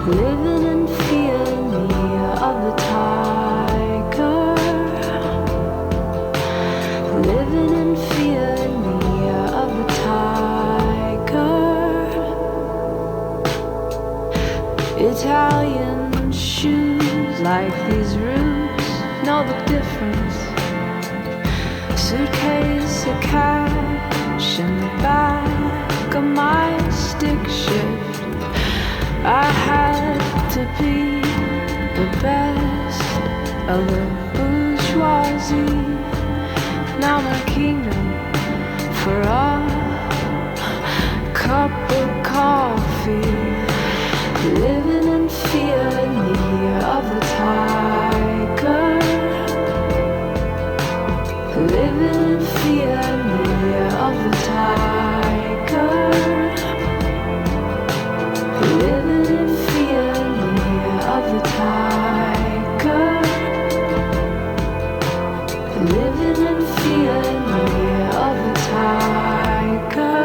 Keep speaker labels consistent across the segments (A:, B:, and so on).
A: living in fear of the tiger, living in fear of the tiger. Italian shoes like these roots know the difference. Suitcase of cash in the back of my stick shift. I had to be the best of the bourgeoisie. Now my kingdom for a cup of coffee, living in fear of the tiger, living in fear of the tiger, living in fear of the tiger, living in fear of the tiger.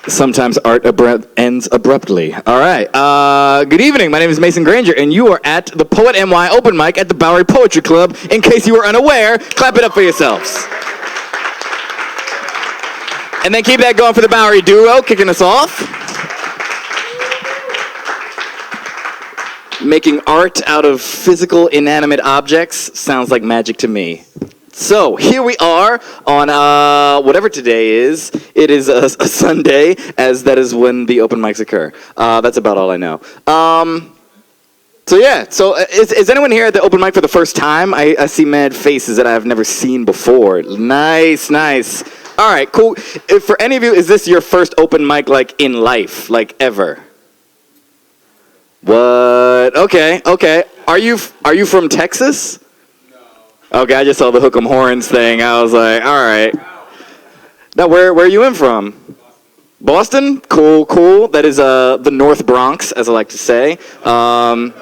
B: Sometimes art ends abruptly. All right. Good evening. My name is Mason Granger, and you are at the PoetNY open mic at the Bowery Poetry Club. In case you were unaware, clap it up for yourselves. And then keep that going for the Bowery duo, kicking us off. Making art out of physical, inanimate objects sounds like magic to me. So, here we are on whatever today is. It is a Sunday, as that is when the open mics occur. That's about all I know. Is anyone here at the open mic for the first time? I see mad faces that I've never seen before. Nice. All right, cool. If for any of you, is this your first open mic, like, in life? Like, ever? What? Okay. Are you from Texas? Okay, I just saw the hook 'em horns thing. I was like, all right. Now, where are you in from? Boston? Cool. That is the North Bronx, as I like to say. But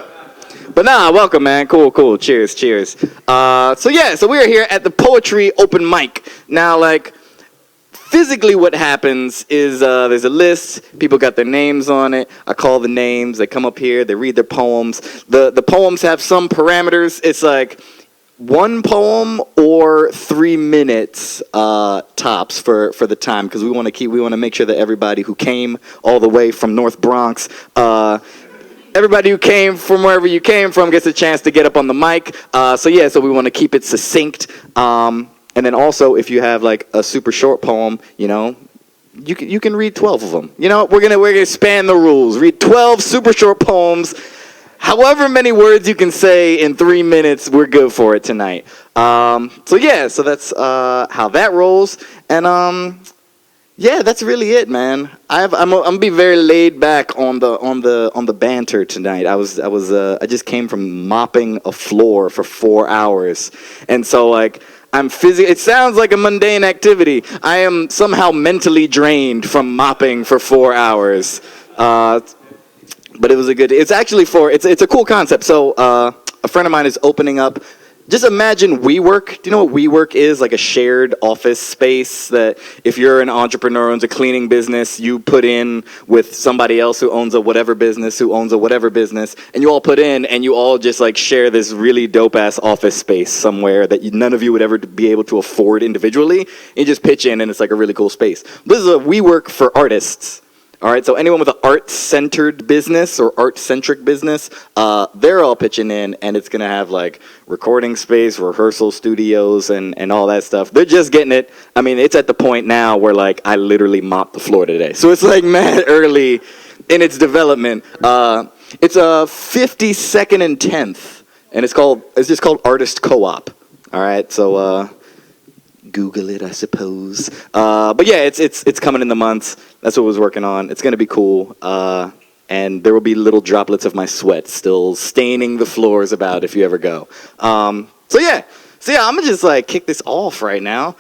B: welcome, man. Cool. Cheers. So we are here at the Poetry Open Mic. Now, like, physically what happens is there's a list, people got their names on it, I call the names, they come up here, they read their poems. The poems have some parameters. It's like one poem or 3 minutes tops for the time, because we want to make sure that everybody who came all the way from North Bronx, everybody who came from wherever you came from gets a chance to get up on the mic. So we want to keep it succinct. And then also, if you have like a super short poem, you can read 12 of them. We're gonna span the rules. Read 12 super short poems. However many words you can say in 3 minutes, we're good for it tonight. So that's how that rolls. And that's really it, man. I'm gonna be very laid back on the banter tonight. I just came from mopping a floor for 4 hours, and so like. It sounds like a mundane activity. I am somehow mentally drained from mopping for 4 hours. But it was it's a cool concept. So, a friend of mine is opening up. Just imagine WeWork. Do you know what WeWork is? Like a shared office space that if you're an entrepreneur, owns a cleaning business, you put in with somebody else who owns a whatever business, and you all put in and you all just like share this really dope-ass office space somewhere that none of you would ever be able to afford individually. You just pitch in and it's like a really cool space. This is a WeWork for artists. All right, so anyone with an art-centered business or art-centric business, they're all pitching in, and it's going to have, like, recording space, rehearsal studios, and all that stuff. They're just getting it. I mean, it's at the point now where, like, I literally mopped the floor today. So it's, like, mad early in its development. It's a 52nd and 10th, and it's just called Artist Co-op. All right, so... Google it, I suppose. But yeah, it's coming in the months. That's what I was working on. It's gonna be cool. And there will be little droplets of my sweat still staining the floors about if you ever go. So yeah, I'm gonna just like kick this off right now.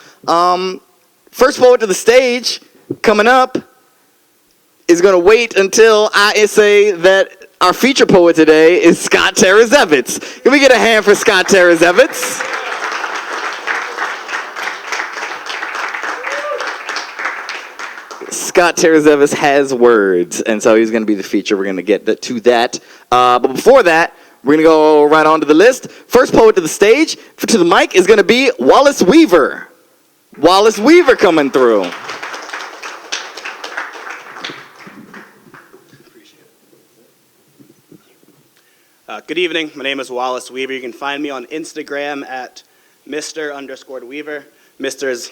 B: First poet to the stage coming up is gonna wait until I say that our feature poet today is Scottt Terezevitz. Can we get a hand for Scottt Terezevitz? Scottt Terezevitz has words, and so he's going to be the feature. We're going to get to that. But before that, we're going to go right on to the list. First poet to the stage, to the mic, is going to be Wallace Weaver. Wallace Weaver coming through.
C: Good evening. My name is Wallace Weaver. You can find me on Instagram at Mr_Weaver. Mr. is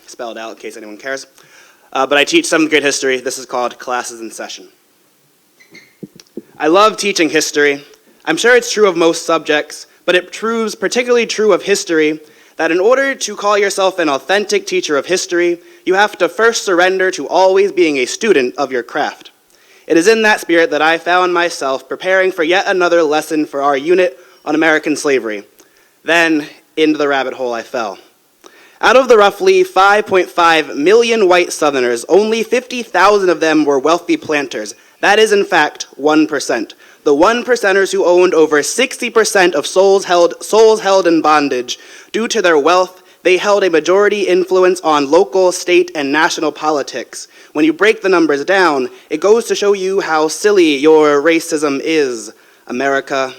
C: spelled out in case anyone cares. But I teach 7th grade history. This is called Classes in Session. I love teaching history. I'm sure it's true of most subjects, but it proves particularly true of history that in order to call yourself an authentic teacher of history, you have to first surrender to always being a student of your craft. It is in that spirit that I found myself preparing for yet another lesson for our unit on American slavery. Then, into the rabbit hole I fell. Out of the roughly 5.5 million white Southerners, only 50,000 of them were wealthy planters. That is, in fact, 1%. The 1%ers who owned over 60% of souls held in bondage. Due to their wealth, They held a majority influence on local, state, and national politics. When you break the numbers down, it goes to show you how silly your racism is, America.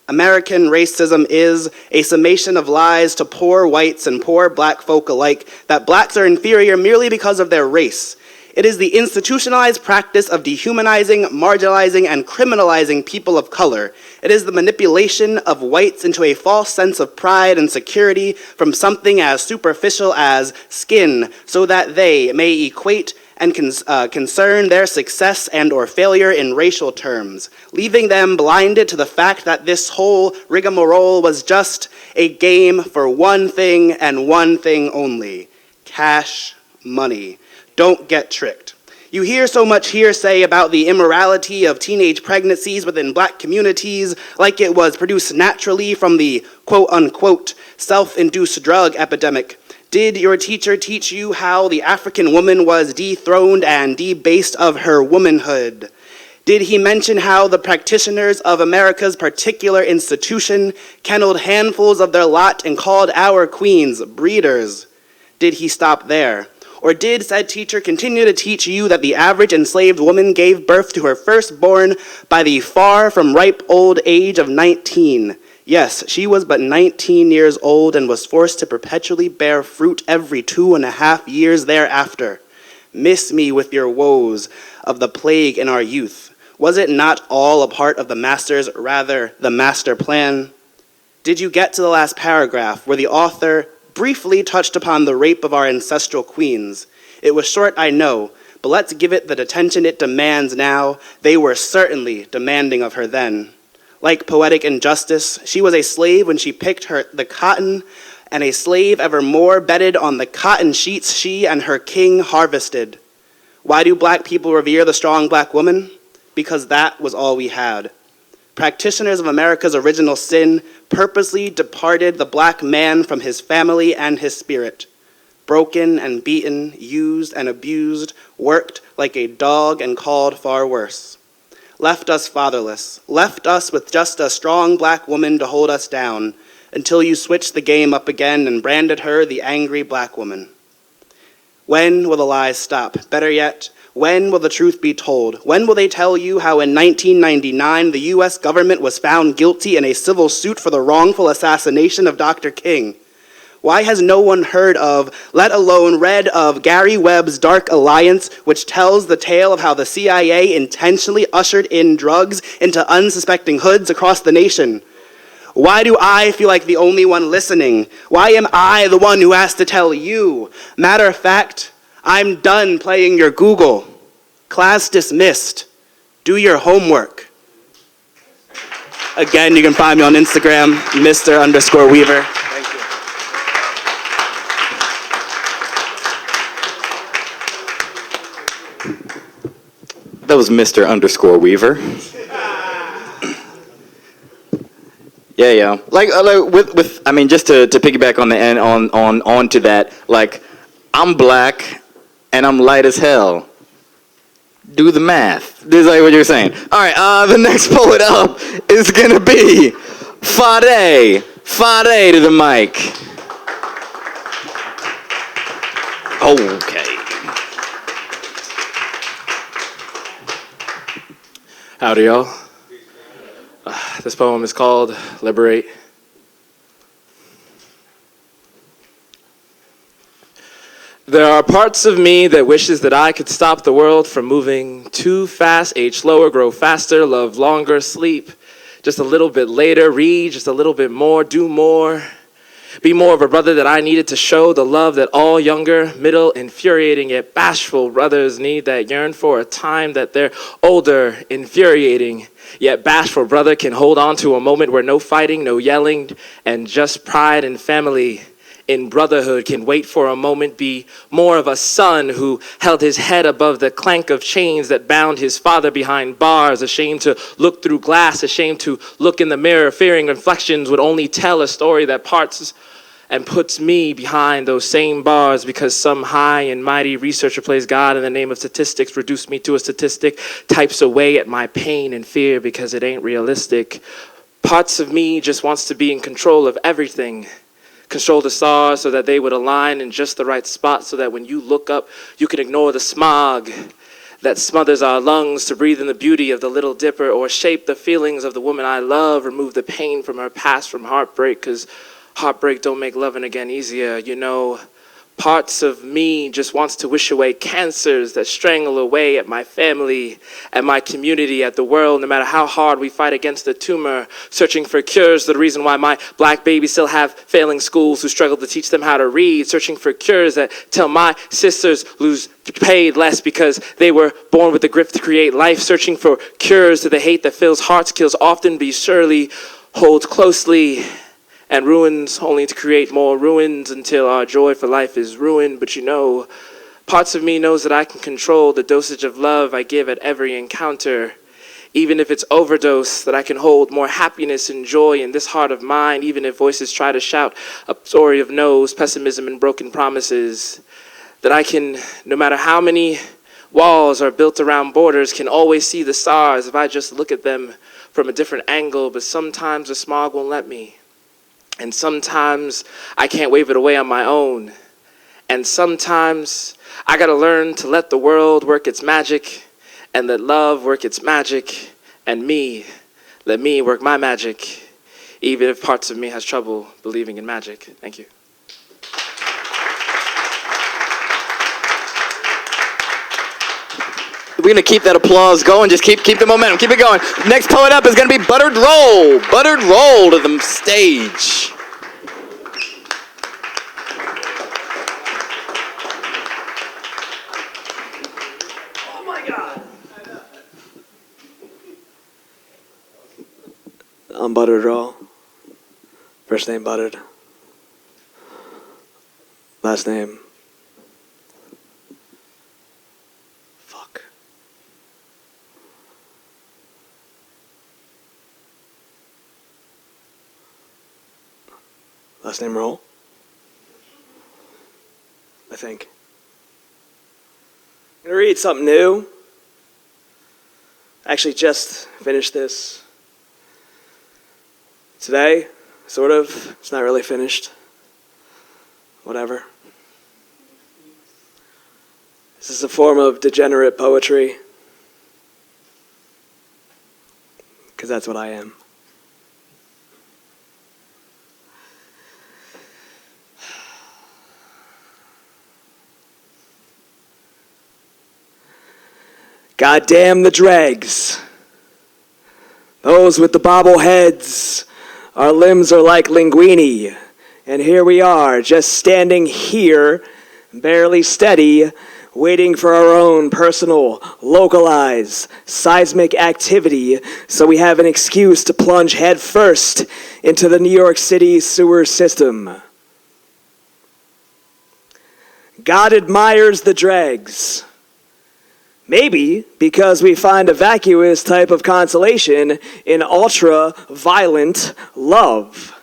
C: American racism is a summation of lies to poor whites and poor black folk alike that blacks are inferior merely because of their race. It is the institutionalized practice of dehumanizing, marginalizing, and criminalizing people of color. It is the manipulation of whites into a false sense of pride and security from something as superficial as skin, so that they may equate and concern their success and or failure in racial terms, leaving them blinded to the fact that this whole rigmarole was just a game for one thing and one thing only: cash money. Don't get tricked. You hear so much hearsay about the immorality of teenage pregnancies within black communities, like it was produced naturally from the quote-unquote self-induced drug epidemic. Did your teacher teach you how the African woman was dethroned and debased of her womanhood? Did he mention how the practitioners of America's particular institution kenneled handfuls of their lot and called our queens breeders? Did he stop there? Or did said teacher continue to teach you that the average enslaved woman gave birth to her firstborn by the far from ripe old age of 19? Yes, she was but 19 years old and was forced to perpetually bear fruit every 2.5 years thereafter. Miss me with your woes of the plague in our youth. Was it not all a part of the master's, rather the master plan? Did you get to the last paragraph where the author briefly touched upon the rape of our ancestral queens? It was short, I know, but let's give it the attention it demands now. They were certainly demanding of her then. Like poetic injustice, she was a slave when she picked the cotton, and a slave evermore bedded on the cotton sheets she and her king harvested. Why do black people revere the strong black woman? Because that was all we had. Practitioners of America's original sin purposely departed the black man from his family and his spirit. Broken and beaten, used and abused, worked like a dog and called far worse. Left us fatherless, left us with just a strong black woman to hold us down, until you switched the game up again and branded her the angry black woman. When will the lies stop? Better yet, when will the truth be told? When will they tell you how in 1999 the US government was found guilty in a civil suit for the wrongful assassination of Dr. King? Why has no one heard of, let alone read of, Gary Webb's Dark Alliance, which tells the tale of how the CIA intentionally ushered in drugs into unsuspecting hoods across the nation? Why do I feel like the only one listening? Why am I the one who has to tell you? Matter of fact, I'm done playing your Google. Class dismissed. Do your homework. Again, you can find me on Instagram, Mr_Weaver. Thank you.
B: That was Mr_Weaver. Yeah. Like with I mean, just to piggyback on the end on to that, like, I'm black and I'm light as hell. Do the math. This is like what you're saying. All right, the next poet up is gonna be Fade. Fade to the mic. Okay.
D: Howdy, y'all. This poem is called Liberate. There are parts of me that wishes that I could stop the world from moving too fast, age slower, grow faster, love longer, sleep just a little bit later, read just a little bit more, do more, be more of a brother that I needed to show the love that all younger, middle, infuriating yet bashful brothers need, that yearn for a time that their older, infuriating yet bashful brother can hold on to a moment where no fighting, no yelling, and just pride and family in brotherhood can wait for a moment, be more of a son who held his head above the clank of chains that bound his father behind bars, ashamed to look through glass, ashamed to look in the mirror, fearing reflections would only tell a story that parts and puts me behind those same bars, because some high and mighty researcher plays God in the name of statistics, reduced me to a statistic, types away at my pain and fear because it ain't realistic. Parts of me just wants to be in control of everything, control the stars so that they would align in just the right spot so that when you look up, you can ignore the smog that smothers our lungs to breathe in the beauty of the Little Dipper, or shape the feelings of the woman I love, remove the pain from her past from heartbreak, because heartbreak don't make loving again easier. You know, parts of me just wants to wish away cancers that strangle away at my family, at my community, at the world, no matter how hard we fight against the tumor, searching for cures to the reason why my black babies still have failing schools who struggle to teach them how to read, searching for cures that tell my sisters lose paid less because they were born with the gift to create life, searching for cures to the hate that fills hearts, kills often, be surely, hold closely, and ruins only to create more ruins until our joy for life is ruined. But you know, parts of me knows that I can control the dosage of love I give at every encounter, even if it's overdose, that I can hold more happiness and joy in this heart of mine, even if voices try to shout a story of no's, pessimism, and broken promises, that I can, no matter how many walls are built around borders, can always see the stars if I just look at them from a different angle. But sometimes the smog won't let me. And sometimes I can't wave it away on my own. And sometimes I gotta learn to let the world work its magic, and let love work its magic, and let me work my magic, even if parts of me has trouble believing in magic. Thank you.
B: We're gonna keep that applause going. Just keep the momentum. Keep it going. Next poet up is gonna be Buttered Roll. Buttered Roll to the stage.
E: Oh my God. I'm Buttered Roll. First name Buttered. Last name. Fuck. Last name Roll? I think. I'm gonna read something new. Actually just finished this today, sort of. It's not really finished. Whatever. This is a form of degenerate poetry. Because that's what I am. God damn the dregs. Those with the bobbleheads. Our limbs are like linguini. And here we are, just standing here, barely steady, waiting for our own personal, localized, seismic activity so we have an excuse to plunge headfirst into the New York City sewer system. God admires the dregs. Maybe because we find a vacuous type of consolation in ultra-violent love.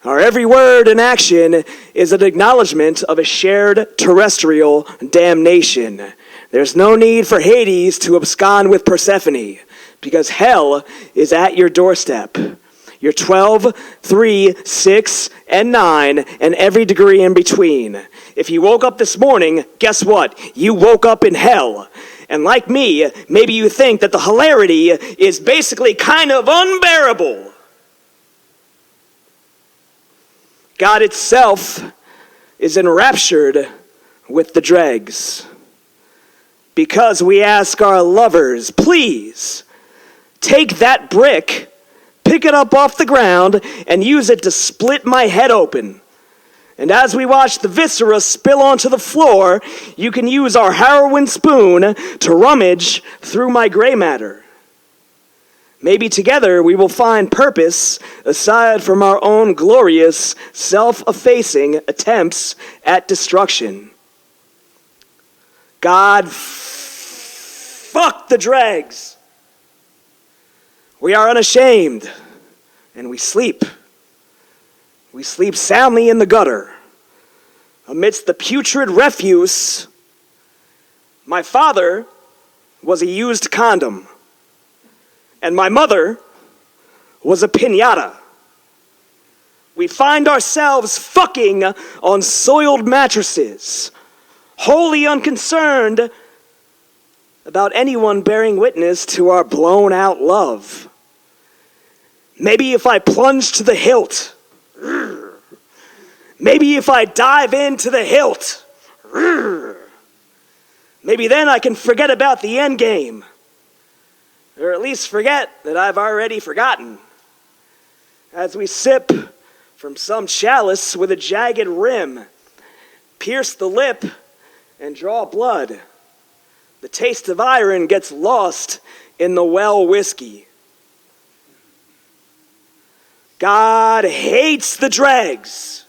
E: Our every word and action is an acknowledgement of a shared terrestrial damnation. There's no need for Hades to abscond with Persephone, because hell is at your doorstep. You're 12, 3, 6, and 9, and every degree in between. If you woke up this morning, guess what? You woke up in hell. And like me, maybe you think that the hilarity is basically kind of unbearable. God itself is enraptured with the dregs. Because we ask our lovers, please, take that brick, pick it up off the ground, and use it to split my head open. And as we watch the viscera spill onto the floor, you can use our heroin spoon to rummage through my gray matter. Maybe together we will find purpose aside from our own glorious, self-effacing attempts at destruction. God, fuck the dregs. We are unashamed, and we sleep. We sleep soundly in the gutter, amidst the putrid refuse. My father was a used condom, and my mother was a piñata. we find ourselves fucking on soiled mattresses, wholly unconcerned about anyone bearing witness to our blown out love. Maybe if I plunge to the hilt, maybe if I dive into the hilt, maybe then I can forget about the end game, or at least forget that I've already forgotten. As we sip from some chalice with a jagged rim, pierce the lip, and draw blood, the taste of iron gets lost in the well whiskey. God hates the dregs,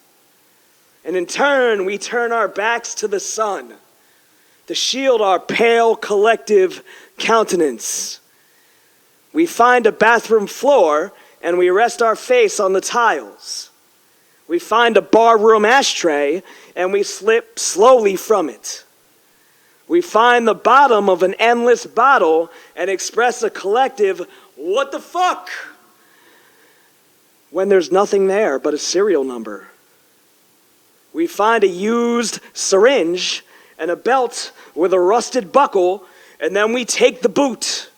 E: and in turn we turn our backs to the sun to shield our pale collective countenance. We find a bathroom floor and we rest our face on the tiles. We find a barroom ashtray and we slip slowly from it. We find the bottom of an endless bottle and express a collective, what the fuck? When there's nothing there but a serial number. We find a used syringe and a belt with a rusted buckle, and then we take the boot.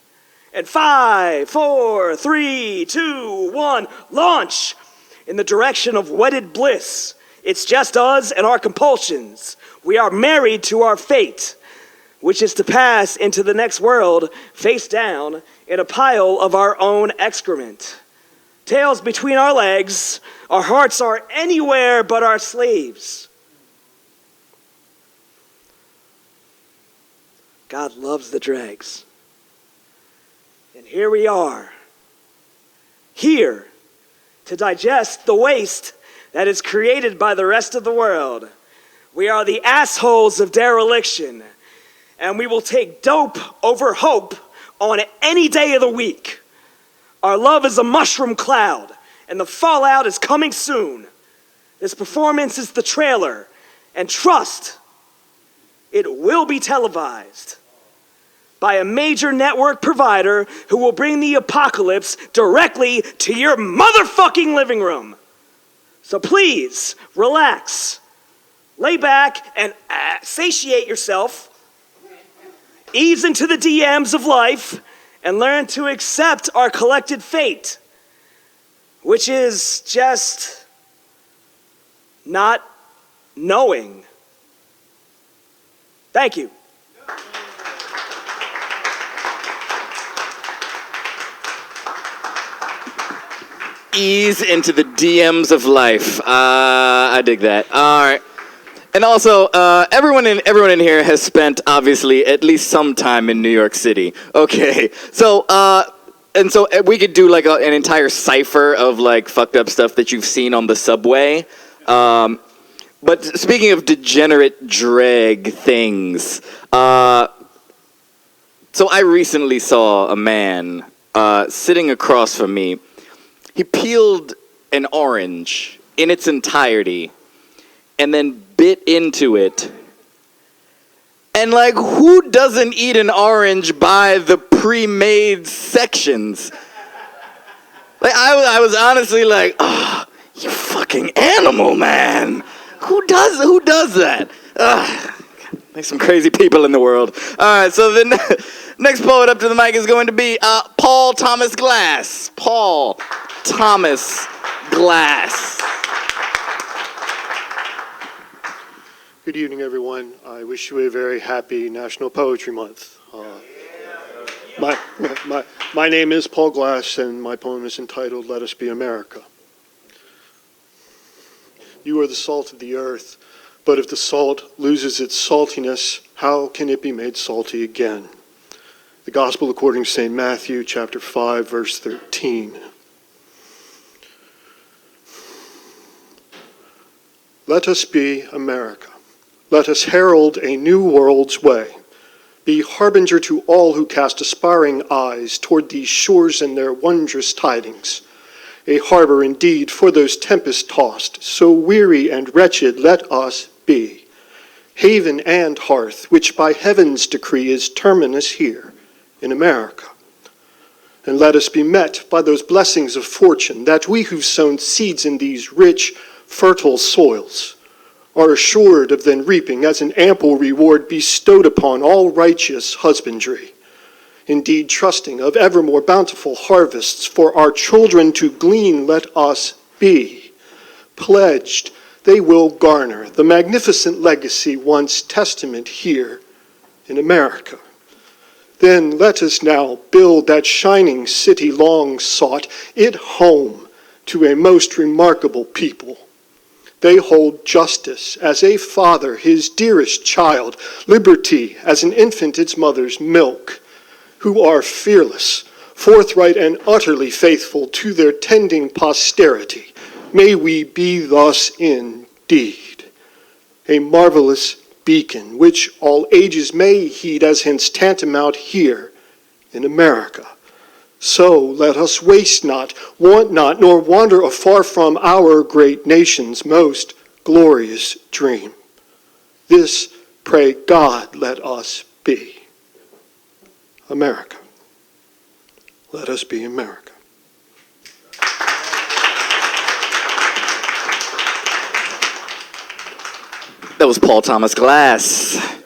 E: And 5, 4, 3, 2, 1, launch in the direction of wedded bliss. It's just us and our compulsions. We are married to our fate, which is to pass into the next world face down in a pile of our own excrement. Tails between our legs, our hearts are anywhere but our sleeves. God loves the dregs. And here we are, here to digest the waste that is created by the rest of the world. We are the assholes of dereliction, and we will take dope over hope on any day of the week. Our love is a mushroom cloud, and the fallout is coming soon. This performance is the trailer, and trust, it will be televised by a major network provider who will bring the apocalypse directly to your motherfucking living room. So please, relax, lay back, and satiate yourself, ease into the DMs of life, and learn to accept our collected fate, which is just not knowing. Thank you.
B: Ease into the DMs of life. I dig that. All right. And also, everyone in here has spent, obviously, at least some time in New York City. Okay. So, so we could do like an entire cipher of like fucked up stuff that you've seen on the subway. But speaking of degenerate drag things, so I recently saw a man sitting across from me. He peeled an orange in its entirety and then bit into it. And like, who doesn't eat an orange by the pre-made sections? Like, I was honestly like, oh, you fucking animal, man. Who does that? There's some crazy people in the world. All right, so the next poet up to the mic is going to be Paul Thomas Glass. Paul Thomas Glass.
F: Good evening, everyone. I wish you a very happy National Poetry Month. My name is Paul Glass, and my poem is entitled, Let Us Be America. You are the salt of the earth, but if the salt loses its saltiness, how can it be made salty again? The Gospel according to St. Matthew, chapter 5, verse 13. Let us be America. Let us herald a new world's way. Be harbinger to all who cast aspiring eyes toward these shores and their wondrous tidings. A harbor indeed for those tempest-tossed, so weary and wretched let us be. Haven and hearth, which by heaven's decree is terminus here in America. And let us be met by those blessings of fortune, that we who've sown seeds in these rich, fertile soils are assured of then reaping as an ample reward bestowed upon all righteous husbandry. Indeed, trusting of ever more bountiful harvests for our children to glean, let us be. Pledged, they will garner the magnificent legacy once testament here in America. Then let us now build that shining city long sought, it home to a most remarkable people. They hold justice as a father his dearest child, liberty as an infant its mother's milk, who are fearless, forthright, and utterly faithful to their tending posterity. May we be thus indeed a marvelous beacon, which all ages may heed as hence tantamount here in America. So let us waste not, want not, nor wander afar from our great nation's most glorious dream. This, pray God, let us be. America. Let us be America.
B: That was Paul Thomas Glass,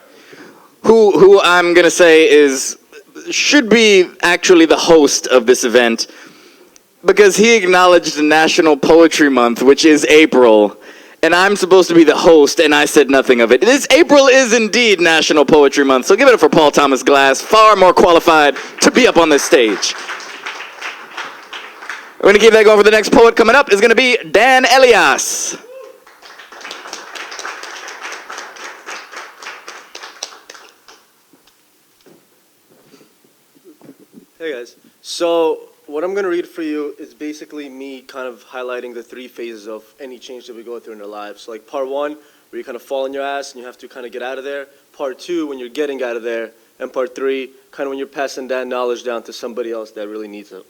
B: who I'm going to say should be actually the host of this event, because he acknowledged National Poetry Month, which is April, and I'm supposed to be the host, and I said nothing of it. April is indeed National Poetry Month, so give it up for Paul Thomas Glass, far more qualified to be up on this stage. We're going to keep that going for the next poet. Coming up is going to be Dan Elias.
G: Hey guys, so what I'm going to read for you is basically me kind of highlighting the three phases of any change that we go through in our lives. So like part one, where you kind of fall on your ass and you have to kind of get out of there. Part two, when you're getting out of there. And part three, kind of when you're passing that knowledge down to somebody else that really needs it.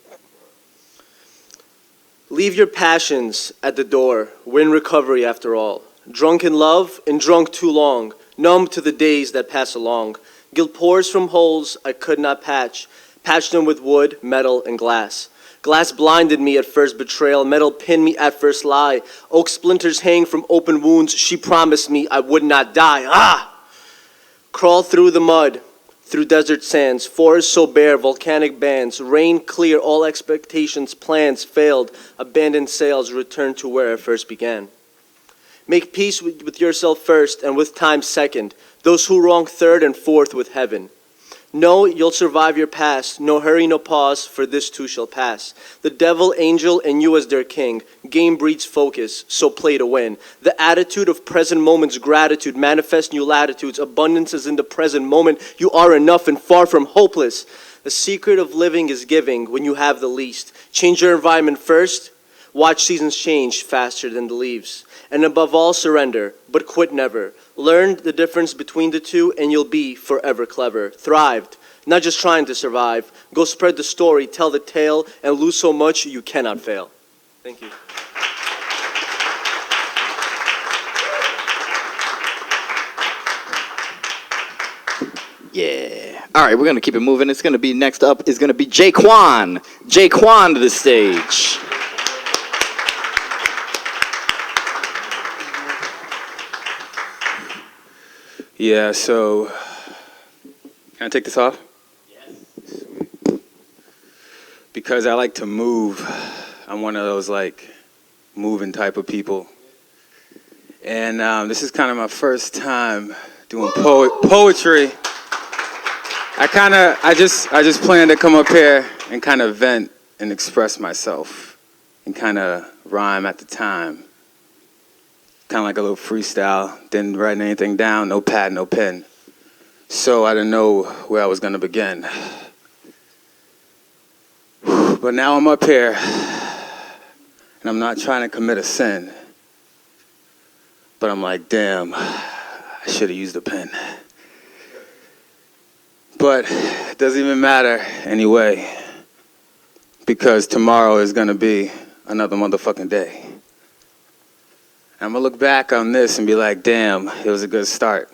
G: Leave your passions at the door. We're in recovery after all. Drunk in love and drunk too long. Numb to the days that pass along. Guilt pours from holes I could not patch. Patched them with wood, metal, and glass. Glass blinded me at first betrayal. Metal pinned me at first lie. Oak splinters hang from open wounds. She promised me I would not die. Crawl through the mud, through desert sands. Forest so bare, volcanic bands. Rain clear, all expectations, plans failed. Abandoned sails, return to where I first began. Make peace with yourself first, and with time second. Those who wrong third, and fourth with heaven. Know you'll survive your past. No hurry, no pause, for this too shall pass. The devil, angel, and you as their king. Game breeds focus, so play to win. The attitude of present moments, gratitude, manifest new latitudes. Abundance is in the present moment. You are enough and far from hopeless. The secret of living is giving when you have the least. Change your environment first. Watch seasons change faster than the leaves. And above all, surrender, but quit never. Learn the difference between the two, and you'll be forever clever. Thrived, not just trying to survive. Go spread the story, tell the tale, and lose so much you cannot fail. Thank you.
B: Yeah. All right, we're going to keep it moving. It's going to be next up is going to be Jaquan. Jaquan to the stage.
H: Yeah, so, can I take this off? Yes. Because I like to move. I'm one of those, like, moving type of people. And this is kind of my first time doing poetry. I just planned to come up here and kind of vent and express myself and kind of rhyme at the time. Kind of like a little freestyle, didn't write anything down, no pad, no pen. So I didn't know where I was going to begin. But now I'm up here, and I'm not trying to commit a sin. But I'm like, damn, I should have used a pen. But it doesn't even matter anyway, because tomorrow is going to be another motherfucking day. I'm going to look back on this and be like, damn, it was a good start.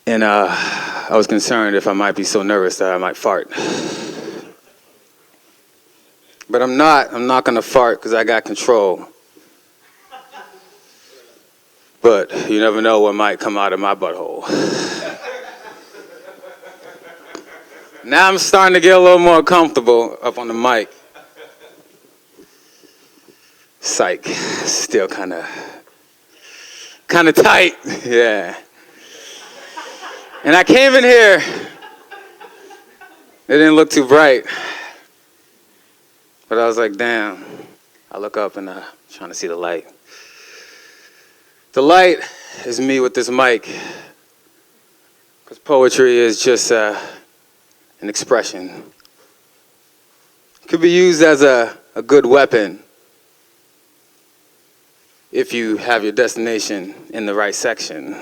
H: And I was concerned if I might be so nervous that I might fart. But I'm not gonna fart because I got control. But you never know what might come out of my butthole. Now I'm starting to get a little more comfortable up on the mic. Psych, still kind of tight, yeah. And I came in here, it didn't look too bright. But I was like, damn. I look up and I'm trying to see the light. The light is me with this mic. Because poetry is just an expression. It could be used as a good weapon if you have your destination in the right section.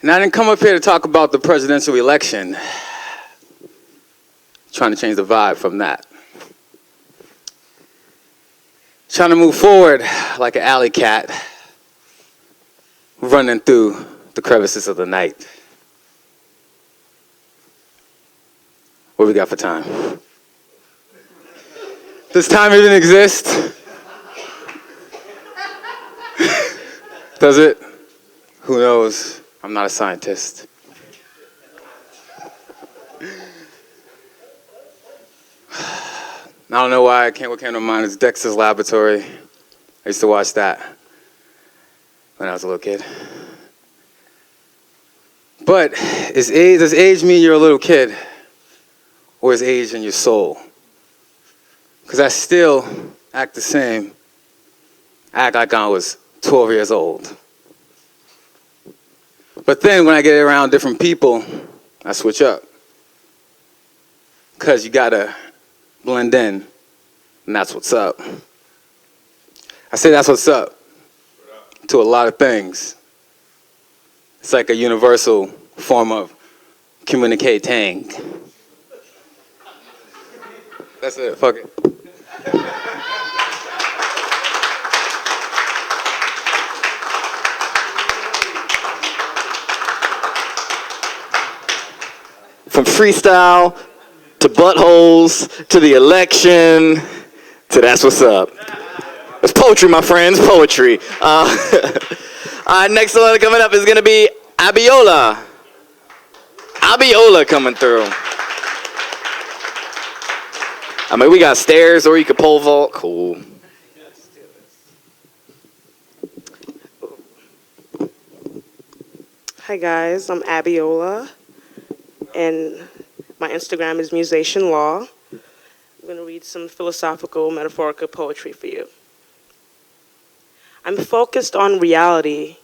H: And I didn't come up here to talk about the presidential election. Trying to change the vibe from that. Trying to move forward like an alley cat, running through the crevices of the night. What we got for time? Does time even exist? Does it? Who knows? I'm not a scientist. I don't know why what came to mind is Dexter's Laboratory. I used to watch that when I was a little kid. But does age mean you're a little kid? Or is age in your soul? Because I still act the same. Act like I was 12 years old. But then when I get around different people, I switch up. Because you gotta blend in, and that's what's up. I say that's what's up to a lot of things. It's like a universal form of communicating. That's it, fuck it.
B: From freestyle to buttholes, to the election, to that's what's up. It's poetry, my friends, poetry. Next one coming up is going to be Abiola. Abiola coming through. I mean, we got stairs, or you could pole vault. Cool.
I: Hi guys, I'm Abiola, and my Instagram is Musician Law. I'm going to read some philosophical, metaphorical poetry for you. I'm focused on reality.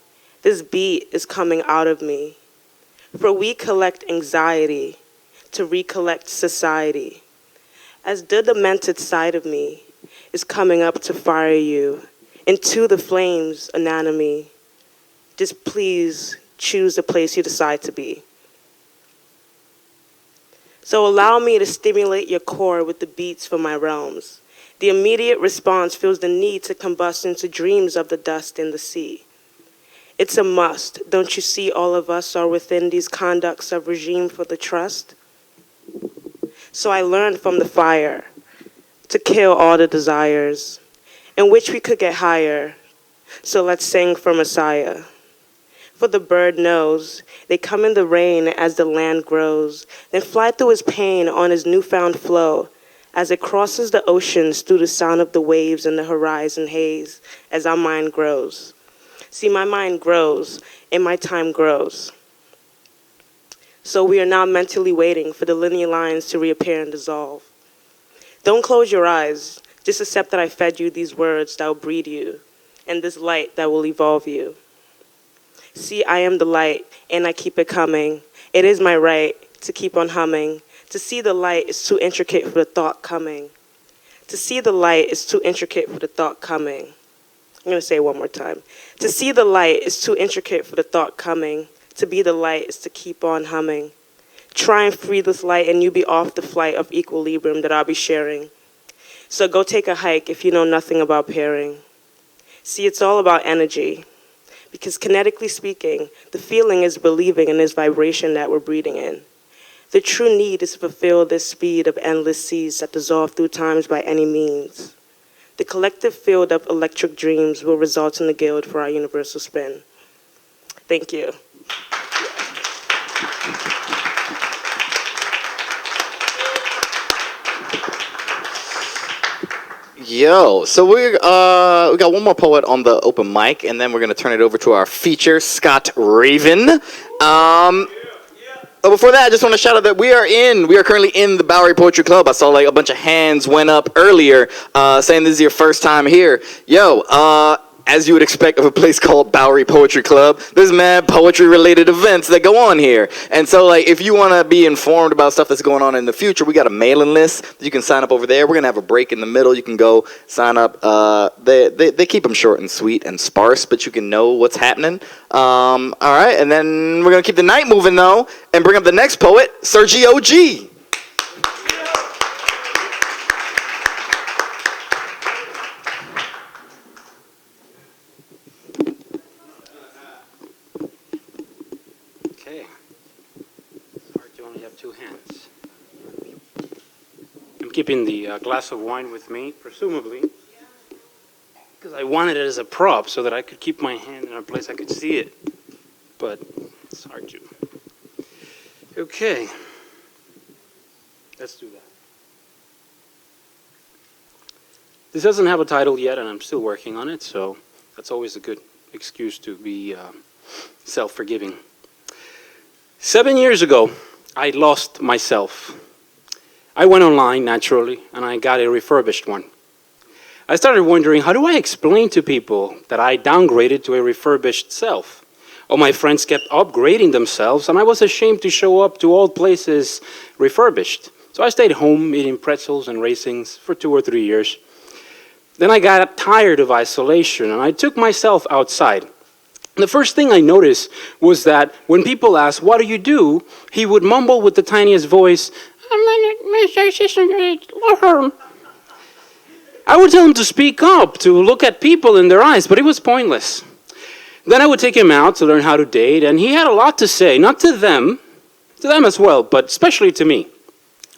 I: This beat is coming out of me. For we collect anxiety to recollect society. As the demented side of me is coming up to fire you into the flames anatomy. Just please choose the place you decide to be. So allow me to stimulate your core with the beats from my realms. The immediate response feels the need to combust into dreams of the dust in the sea. It's a must. Don't you see all of us are within these conducts of regime for the trust? So I learned from the fire to kill all the desires in which we could get higher. So let's sing for Messiah. For the bird knows they come in the rain as the land grows, then fly through his pain on his newfound flow as it crosses the oceans through the sound of the waves and the horizon haze as our mind grows. See, my mind grows and my time grows. So we are now mentally waiting for the linear lines to reappear and dissolve. Don't close your eyes. Just accept that I fed you these words that will breed you and this light that will evolve you. See, I am the light, and I keep it coming. It is my right to keep on humming. To see the light is too intricate for the thought coming. To see the light is too intricate for the thought coming. I'm going to say it one more time. To see the light is too intricate for the thought coming. To be the light is to keep on humming. Try and free this light, and you be off the flight of equilibrium that I'll be sharing. So go take a hike if you know nothing about pairing. See, it's all about energy. Because kinetically speaking, the feeling is believing in this vibration that we're breathing in. The true need is to fulfill this speed of endless seas that dissolve through times by any means. The collective field of electric dreams will result in the guild for our universal spin. Thank you.
B: Yo, so we got one more poet on the open mic, and then we're gonna turn it over to our feature, Scott Raven. But before that, I just want to shout out that we are currently in the Bowery Poetry Club. I saw like a bunch of hands went up earlier, saying this is your first time here. Yo, as you would expect of a place called Bowery Poetry Club, there's mad poetry-related events that go on here. And so, like, if you want to be informed about stuff that's going on in the future, we got a mailing list that you can sign up over there. We're gonna have a break in the middle. You can go sign up. They keep them short and sweet and sparse, but you can know what's happening. All right, and then we're gonna keep the night moving though, and bring up the next poet, Sergio G.
J: Keeping the glass of wine with me, presumably, because I wanted it as a prop so that I could keep my hand in a place I could see it, but it's hard to. Okay, let's do that. This doesn't have a title yet, and I'm still working on it, so that's always a good excuse to be self-forgiving. 7 years ago, I lost myself. I went online, naturally, and I got a refurbished one. I started wondering, how do I explain to people that I downgraded to a refurbished self? All my friends kept upgrading themselves, and I was ashamed to show up to old places refurbished. So I stayed home eating pretzels and racings for 2 or 3 years. Then I got tired of isolation, and I took myself outside. The first thing I noticed was that when people asked, "What do you do?" he would mumble with the tiniest voice, I would tell him to speak up, to look at people in their eyes, but it was pointless. Then I would take him out to learn how to date, and he had a lot to say, not to them as well, but especially to me.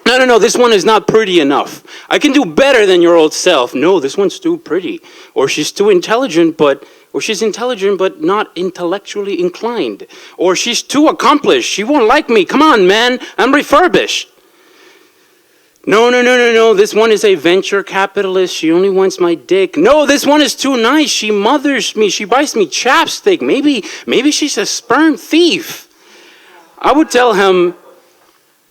J: No, this one is not pretty enough. I can do better than your old self. No, this one's too pretty. Or she's too intelligent, or she's intelligent but not intellectually inclined. Or she's too accomplished. She won't like me. Come on, man, I'm refurbished. No, this one is a venture capitalist. She only wants my dick. No, this one is too nice. She mothers me. She buys me chapstick. Maybe she's a sperm thief. I would tell him,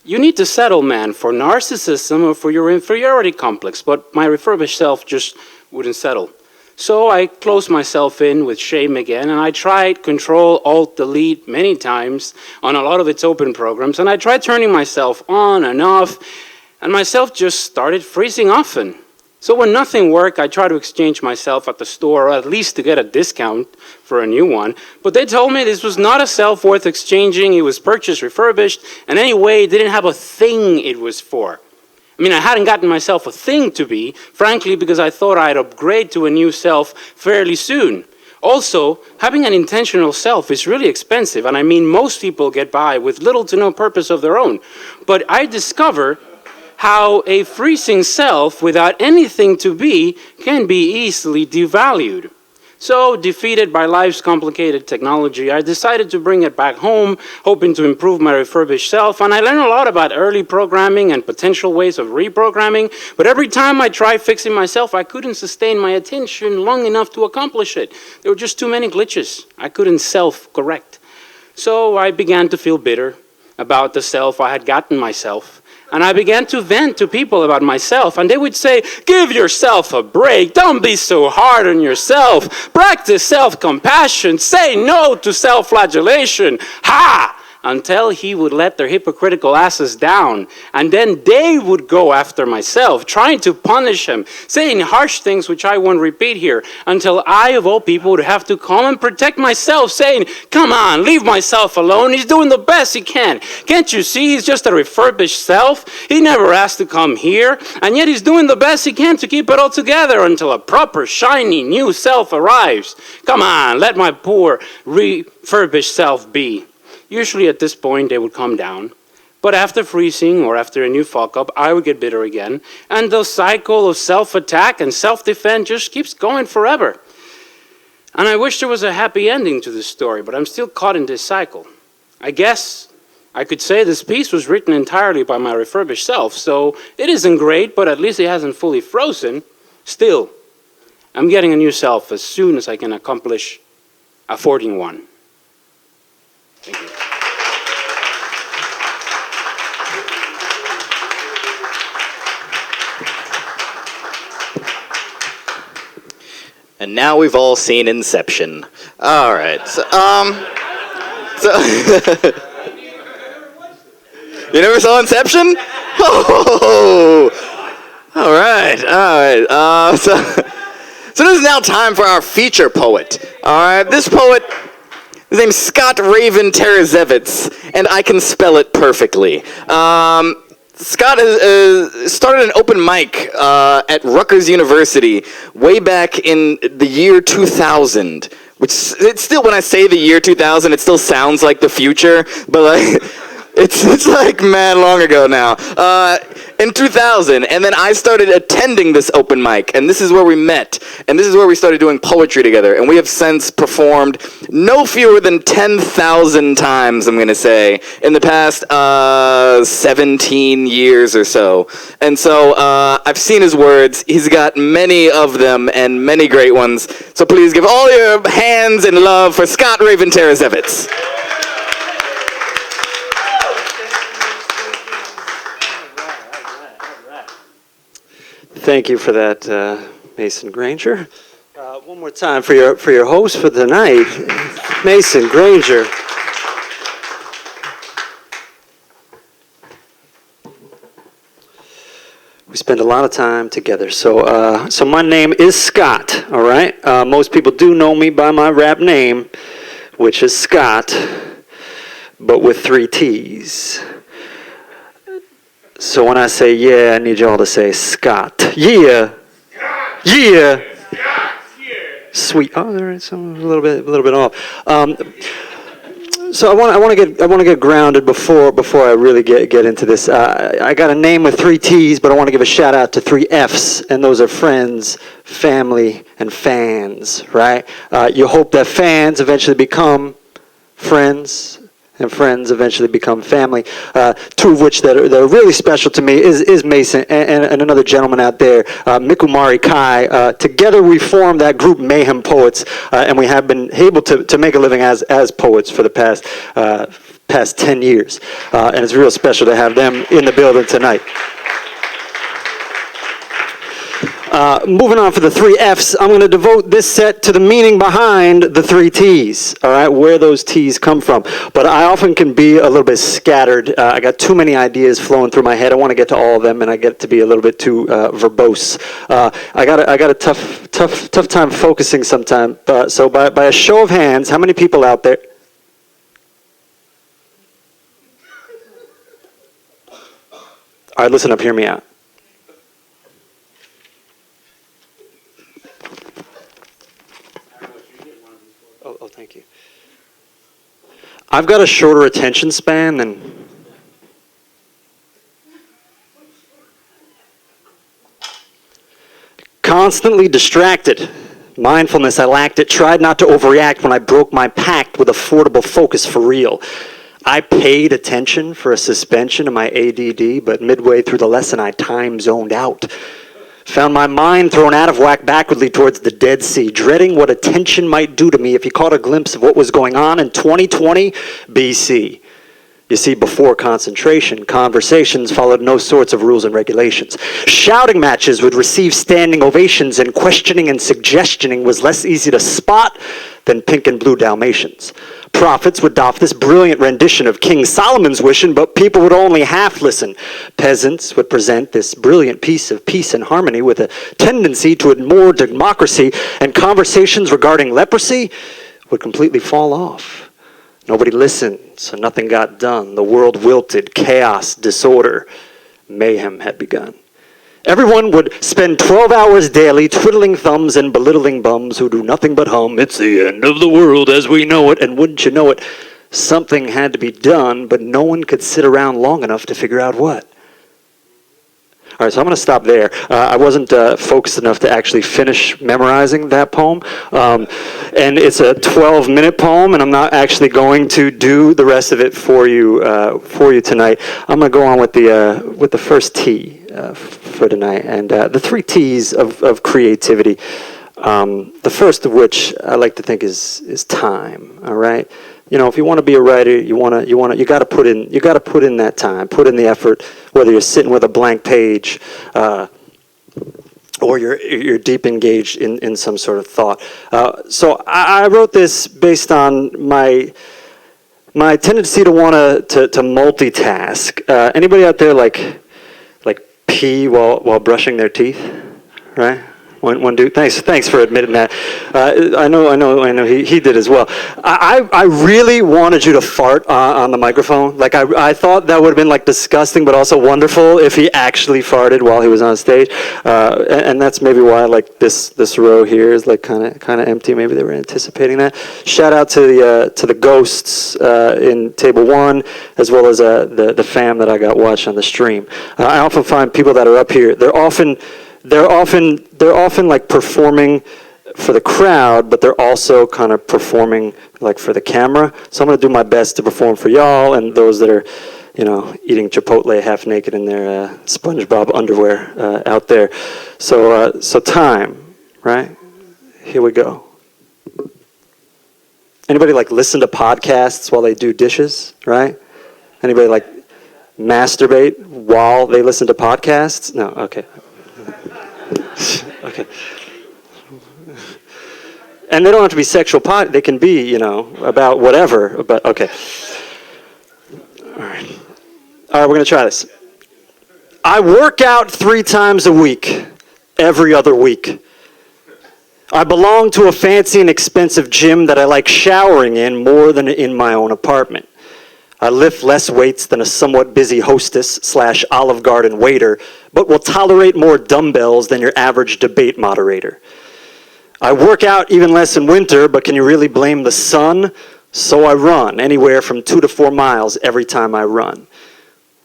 J: you need to settle, man, for narcissism or for your inferiority complex. But my refurbished self just wouldn't settle. So I closed myself in with shame again, and I tried Control, Alt, Delete many times on a lot of its open programs, and I tried turning myself on and off, and myself just started freezing often. So when nothing worked, I tried to exchange myself at the store, or at least to get a discount for a new one. But they told me this was not a self worth exchanging. It was purchased refurbished, and anyway, it didn't have a thing it was for. I mean, I hadn't gotten myself a thing to be, frankly, because I thought I'd upgrade to a new self fairly soon. Also, having an intentional self is really expensive, and I mean most people get by with little to no purpose of their own. But I discovered how a freezing self without anything to be can be easily devalued. So, defeated by life's complicated technology, I decided to bring it back home, hoping to improve my refurbished self, and I learned a lot about early programming and potential ways of reprogramming, but every time I tried fixing myself, I couldn't sustain my attention long enough to accomplish it. There were just too many glitches. I couldn't self-correct. So I began to feel bitter about the self I had gotten myself. And I began to vent to people about myself, and they would say, give yourself a break, don't be so hard on yourself, practice self-compassion, say no to self-flagellation, ha! Until he would let their hypocritical asses down, and then they would go after myself, trying to punish him, saying harsh things which I won't repeat here, until I, of all people, would have to come and protect myself, saying, come on, leave myself alone, he's doing the best he can. Can't you see he's just a refurbished self? He never asked to come here, and yet he's doing the best he can to keep it all together until a proper, shiny, new self arrives. Come on, let my poor, refurbished self be. Usually at this point they would come down. But after freezing or after a new fuck-up, I would get bitter again. And the cycle of self-attack and self-defense just keeps going forever. And I wish there was a happy ending to this story, but I'm still caught in this cycle. I guess I could say this piece was written entirely by my refurbished self, so it isn't great, but at least it hasn't fully frozen. Still, I'm getting a new self as soon as I can accomplish affording one. Thank you.
B: And now we've all seen Inception. All right. So you never saw Inception? Oh, all right. So this is now time for our feature poet. All right, this poet, his name's Scott Raven Terezevitz, and I can spell it perfectly. Scott has started an open mic at Rutgers University way back in the year 2000, which it's still, when I say the year 2000, it still sounds like the future, but like it's like mad long ago now. In 2000, and then I started attending this open mic, and this is where we met, and this is where we started doing poetry together, and we have since performed no fewer than 10,000 times, I'm going to say, in the past 17 years or so. And so I've seen his words. He's got many of them and many great ones. So please give all your hands and love for Scott Raven Terezevitz.
K: Thank you for that, Mason Granger. One more time for your host for tonight, Mason Granger. We spend a lot of time together. So my name is Scott. All right. Most people do know me by my rap name, which is Scott, but with 3 T's. So when I say yeah, I need y'all to say Scott. Yeah. Yeah. Sweet. Oh, there is some a little bit off. So I want to get grounded before I really get into this. I got a name with 3 T's, but I want to give a shout out to 3 F's, and those are friends, family, and fans. Right? You hope that fans eventually become friends, and friends eventually become family. 2 of which that are really special to me is Mason and another gentleman out there, Mikumari Kai. Together we formed that group Mayhem Poets, and we have been able to make a living as poets for the past 10 years. And it's real special to have them in the building tonight. Moving on for the 3 F's, I'm going to devote this set to the meaning behind the 3 T's, all right, where those T's come from. But I often can be a little bit scattered. I got too many ideas flowing through my head. I want to get to all of them, and I get to be a little bit too verbose. I got a tough time focusing sometimes. So by a show of hands, how many people out there? All right, listen up, hear me out. Oh, thank you. I've got a shorter attention span than... Constantly distracted. Mindfulness, I lacked it. Tried not to overreact when I broke my pact with affordable focus for real. I paid attention for a suspension of my ADD, but midway through the lesson I time zoned out. Found my mind thrown out of whack backwardly towards the Dead Sea, dreading what attention might do to me if he caught a glimpse of what was going on in 2020 BC. You see, before concentration, conversations followed no sorts of rules and regulations. Shouting matches would receive standing ovations, and questioning and suggestioning was less easy to spot than pink and blue Dalmatians. Prophets would doff this brilliant rendition of King Solomon's wishing, but people would only half listen. Peasants would present this brilliant piece of peace and harmony with a tendency to more democracy, and conversations regarding leprosy would completely fall off. Nobody listened, so nothing got done. The world wilted, chaos, disorder, mayhem had begun. Everyone would spend 12 hours daily twiddling thumbs and belittling bums who do nothing but hum. It's the end of the world as we know it, and wouldn't you know it, Something had to be done, but no one could sit around long enough to figure out what. All right, so I'm going to stop there. I wasn't focused enough to actually finish memorizing that poem. And it's a 12-minute poem, and I'm not actually going to do the rest of it for you tonight. I'm going to go on with the first T for tonight, and the three T's of creativity. The first of which I like to think is time. All right. You know, if you want to be a writer, you got to put in that time, put in the effort, whether you're sitting with a blank page, or you're deep engaged in some sort of thought. So I wrote this based on my tendency to want to multitask. Anybody out there like pee while brushing their teeth, right? One dude. Thanks for admitting that. I know. He did as well. I really wanted you to fart on the microphone. Like I thought that would have been like disgusting, but also wonderful if he actually farted while he was on stage. And that's maybe why like this row here is like kind of empty. Maybe they were anticipating that. Shout out to the ghosts in table 1, as well as the fam that I got watched on the stream. I often find people that are up here. They're often like performing for the crowd, but they're also kind of performing like for the camera. So I'm going to do my best to perform for y'all and those that are, eating Chipotle half naked in their SpongeBob underwear out there. So time, right? Here we go. Anybody like listen to podcasts while they do dishes, right? Anybody like masturbate while they listen to podcasts? No, okay. Okay. And they don't have to be sexual they can be, about whatever, but okay. All right, we're going to try this. I work out 3 times a week, every other week. I belong to a fancy and expensive gym that I like showering in more than in my own apartment. I lift less weights than a somewhat busy hostess / Olive Garden waiter, but will tolerate more dumbbells than your average debate moderator. I work out even less in winter, but can you really blame the sun? So I run anywhere from 2 to 4 miles every time I run,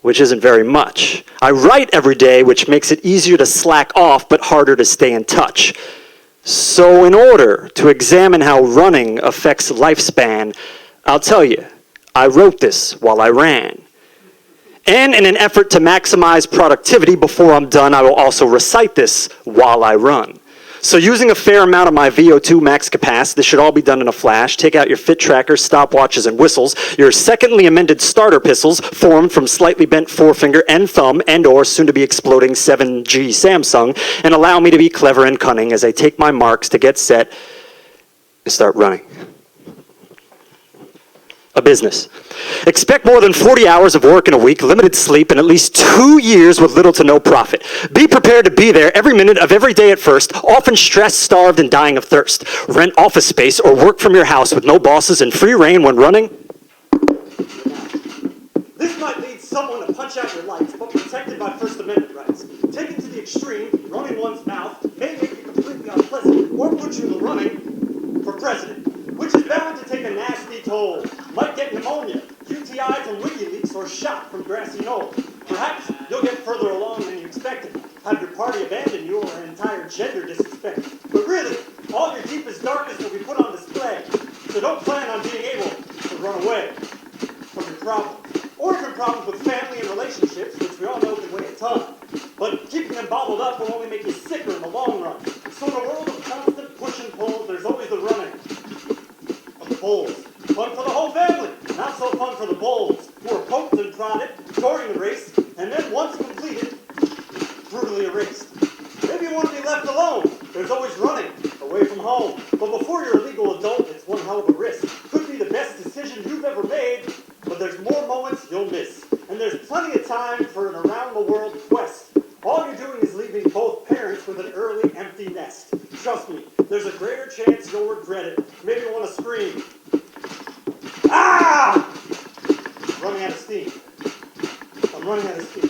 K: which isn't very much. I write every day, which makes it easier to slack off, but harder to stay in touch. So in order to examine how running affects lifespan, I'll tell you, I wrote this while I ran. And in an effort to maximize productivity before I'm done, I will also recite this while I run. So using a fair amount of my VO2 max capacity, this should all be done in a flash. Take out your fit trackers, stopwatches, and whistles. Your secondly amended starter pistols formed from slightly bent forefinger and thumb and or soon-to-be exploding 7G Samsung, and allow me to be clever and cunning as I take my marks to get set and start running. A business. Expect more than 40 hours of work in a week, limited sleep, and at least 2 years with little to no profit. Be prepared to be there every minute of every day at first, often stressed, starved, and dying of thirst. Rent office space or work from your house with no bosses and free reign when running. This might lead someone to punch out your lights, but protected by First Amendment rights. Taken to the extreme, running one's mouth may make you completely unpleasant or put you in the running for president, which is bound to take a nasty toll. Might get pneumonia, UTI from WikiLeaks, or shot from grassy knoll. Perhaps you'll get further along than you expected, have your party abandon you, or an entire gender disrespect. But really, all your deepest darkness will be put on display. So don't plan on being able to run away from your problems. Or your problems with family and relationships, which we all know can weigh a ton. But keeping them bottled up will only make you sicker in the long run. So in a world of constant push and pull, there's always the running of the bulls. Fun for the whole family, not so fun for the bulls, who are poked and prodded during the race, and then once completed, brutally erased. Maybe you want to be left alone. There's always running away from home. But before you're a legal adult, it's one hell of a risk. Could be the best decision you've ever made, but there's more moments you'll miss. And there's plenty of time for an around-the-world quest. All you're doing is leaving both parents with an early empty nest. Trust me, there's a greater chance you'll regret it. Maybe you'll want to scream. Ah! Running out of steam. I'm running out of steam.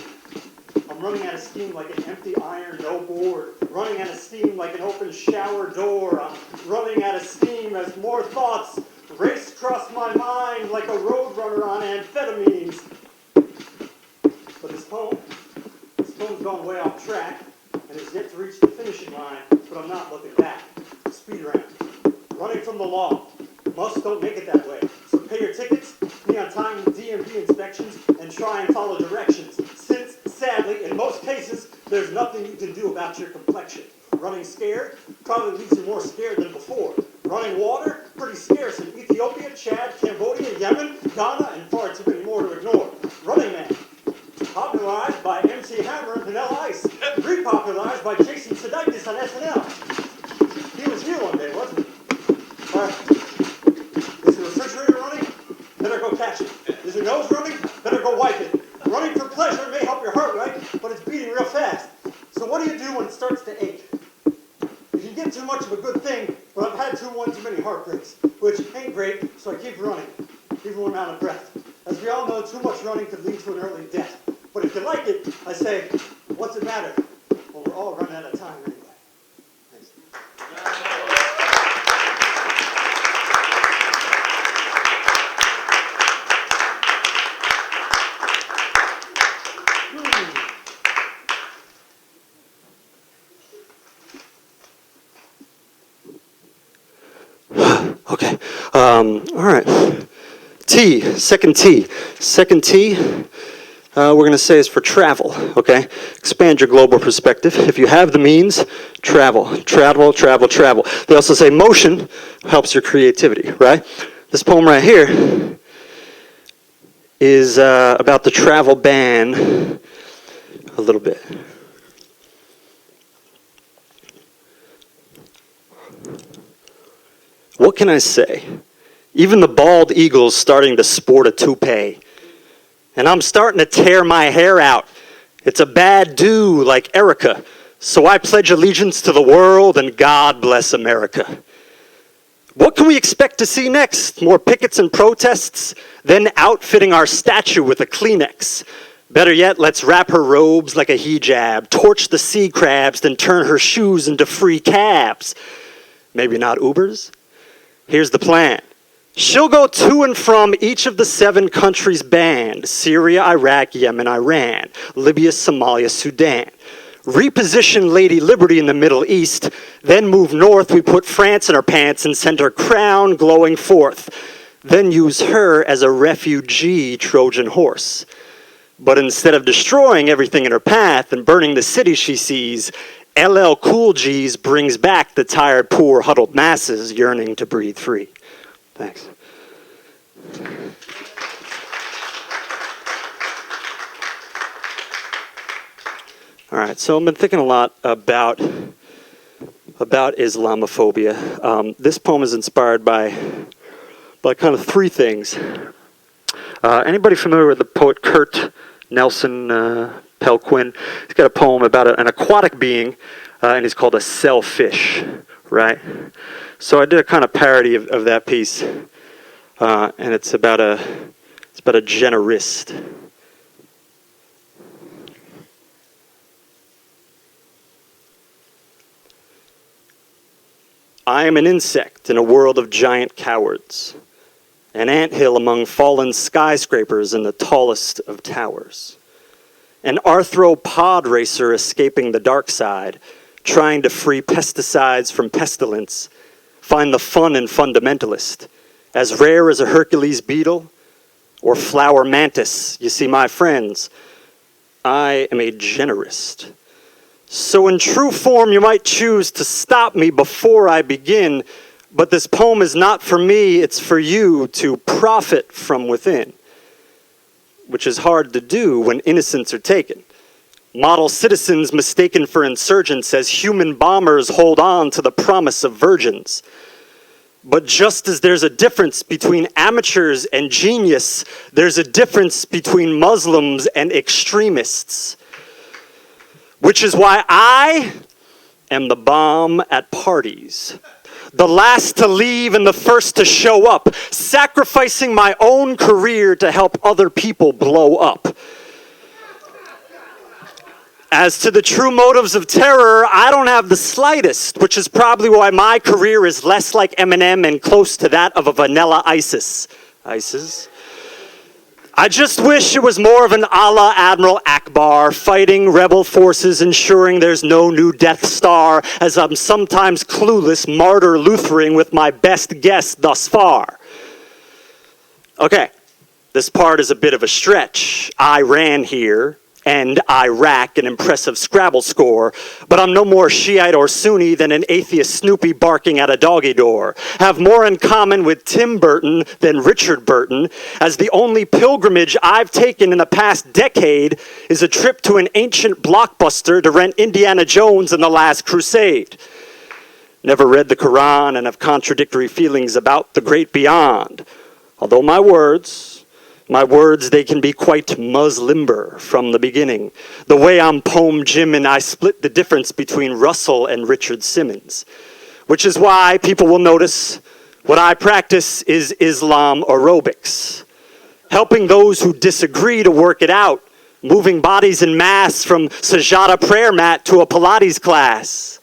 K: I'm running out of steam like an empty iron, no board. Running out of steam like an open shower door. I'm running out of steam as more thoughts race crossed my mind like a roadrunner on amphetamines. But this poem's gone way off track and is yet to reach the finishing line, but I'm not looking back. Speed around. Running from the law. Most don't make it that way. So pay your tickets, be on time with DMV inspections, and try and follow directions. Since, sadly, in most cases, there's nothing you can do about your complexion. Running scared probably leaves you more scared than before. Running water, pretty scarce in Ethiopia, Chad, Cambodia, Yemen, Ghana, and far too many more to ignore. Running Man, popularized by MC Hammer and Vanilla Ice, repopularized by Jason Sudeikis on SNL. He was here one day, wasn't he? Is your refrigerator running? Better go catch it. Is your nose running? Better go wipe it. Running for pleasure may help your heart rate, but it's beating real fast. So what do you do when it starts to ache? You can get too much of a good thing, but I've had too many heartbreaks, which ain't great, so I keep running, even when I'm out of breath. As we all know, too much running could lead to an early death. But if you like it, I say, what's it matter? Well, we're all running out of time anyway. Thanks. Okay. All right. T, second T. Second T, we're going to say is for travel, okay? Expand your global perspective. If you have the means, travel, travel, travel, travel. They also say motion helps your creativity, right? This poem right here is about the travel ban a little bit. What can I say? Even the bald eagle's starting to sport a toupee. And I'm starting to tear my hair out. It's a bad do like Erica. So I pledge allegiance to the world and God bless America. What can we expect to see next? More pickets and protests? Then outfitting our statue with a Kleenex. Better yet, let's wrap her robes like a hijab, torch the sea crabs, then turn her shoes into free cabs. Maybe not Ubers? Here's the plan. She'll go to and from each of the 7 countries banned: Syria, Iraq, Yemen, Iran, Libya, Somalia, Sudan. Reposition Lady Liberty in the Middle East, then move north. We put France in her pants and send her crown glowing forth. Then use her as a refugee Trojan horse. But instead of destroying everything in her path and burning the city she sees, LL Cool G's brings back the tired, poor, huddled masses yearning to breathe free. Thanks. All right, so I've been thinking a lot about Islamophobia. This poem is inspired by kind of 3 things. Anybody familiar with the poet Kurt Nelson Pelquin? He's got a poem about an aquatic being, and he's called a shellfish, right? So I did a kind of parody of that piece, and it's about a generist. I am an insect in a world of giant cowards, an anthill among fallen skyscrapers and the tallest of towers, an arthropod racer escaping the dark side, trying to free pesticides from pestilence. Find the fun in fundamentalist, as rare as a Hercules beetle or flower mantis. You see, my friends, I am a generist. So in true form, you might choose to stop me before I begin, but this poem is not for me, it's for you to profit from within, which is hard to do when innocents are taken. Model citizens mistaken for insurgents as human bombers hold on to the promise of virgins. But just as there's a difference between amateurs and genius, there's a difference between Muslims and extremists. Which is why I am the bomb at parties. The last to leave and the first to show up, sacrificing my own career to help other people blow up. As to the true motives of terror, I don't have the slightest, which is probably why my career is less like Eminem and close to that of a vanilla ISIS. ISIS? I just wish it was more of an a la Admiral Akbar, fighting rebel forces, ensuring there's no new Death Star, as I'm sometimes clueless, martyr Luthering with my best guess thus far. Okay, this part is a bit of a stretch. I ran here, and Iraq, an impressive Scrabble score, but I'm no more Shiite or Sunni than an atheist Snoopy barking at a doggy door. Have more in common with Tim Burton than Richard Burton, as the only pilgrimage I've taken in the past decade is a trip to an ancient blockbuster to rent Indiana Jones and the Last Crusade. Never read the Quran and have contradictory feelings about the great beyond. Although my words, they can be quite Muslimber from the beginning. The way I'm Poem Jim and I split the difference between Russell and Richard Simmons. Which is why people will notice what I practice is Islam aerobics. Helping those who disagree to work it out. Moving bodies in mass from sajada prayer mat to a Pilates class.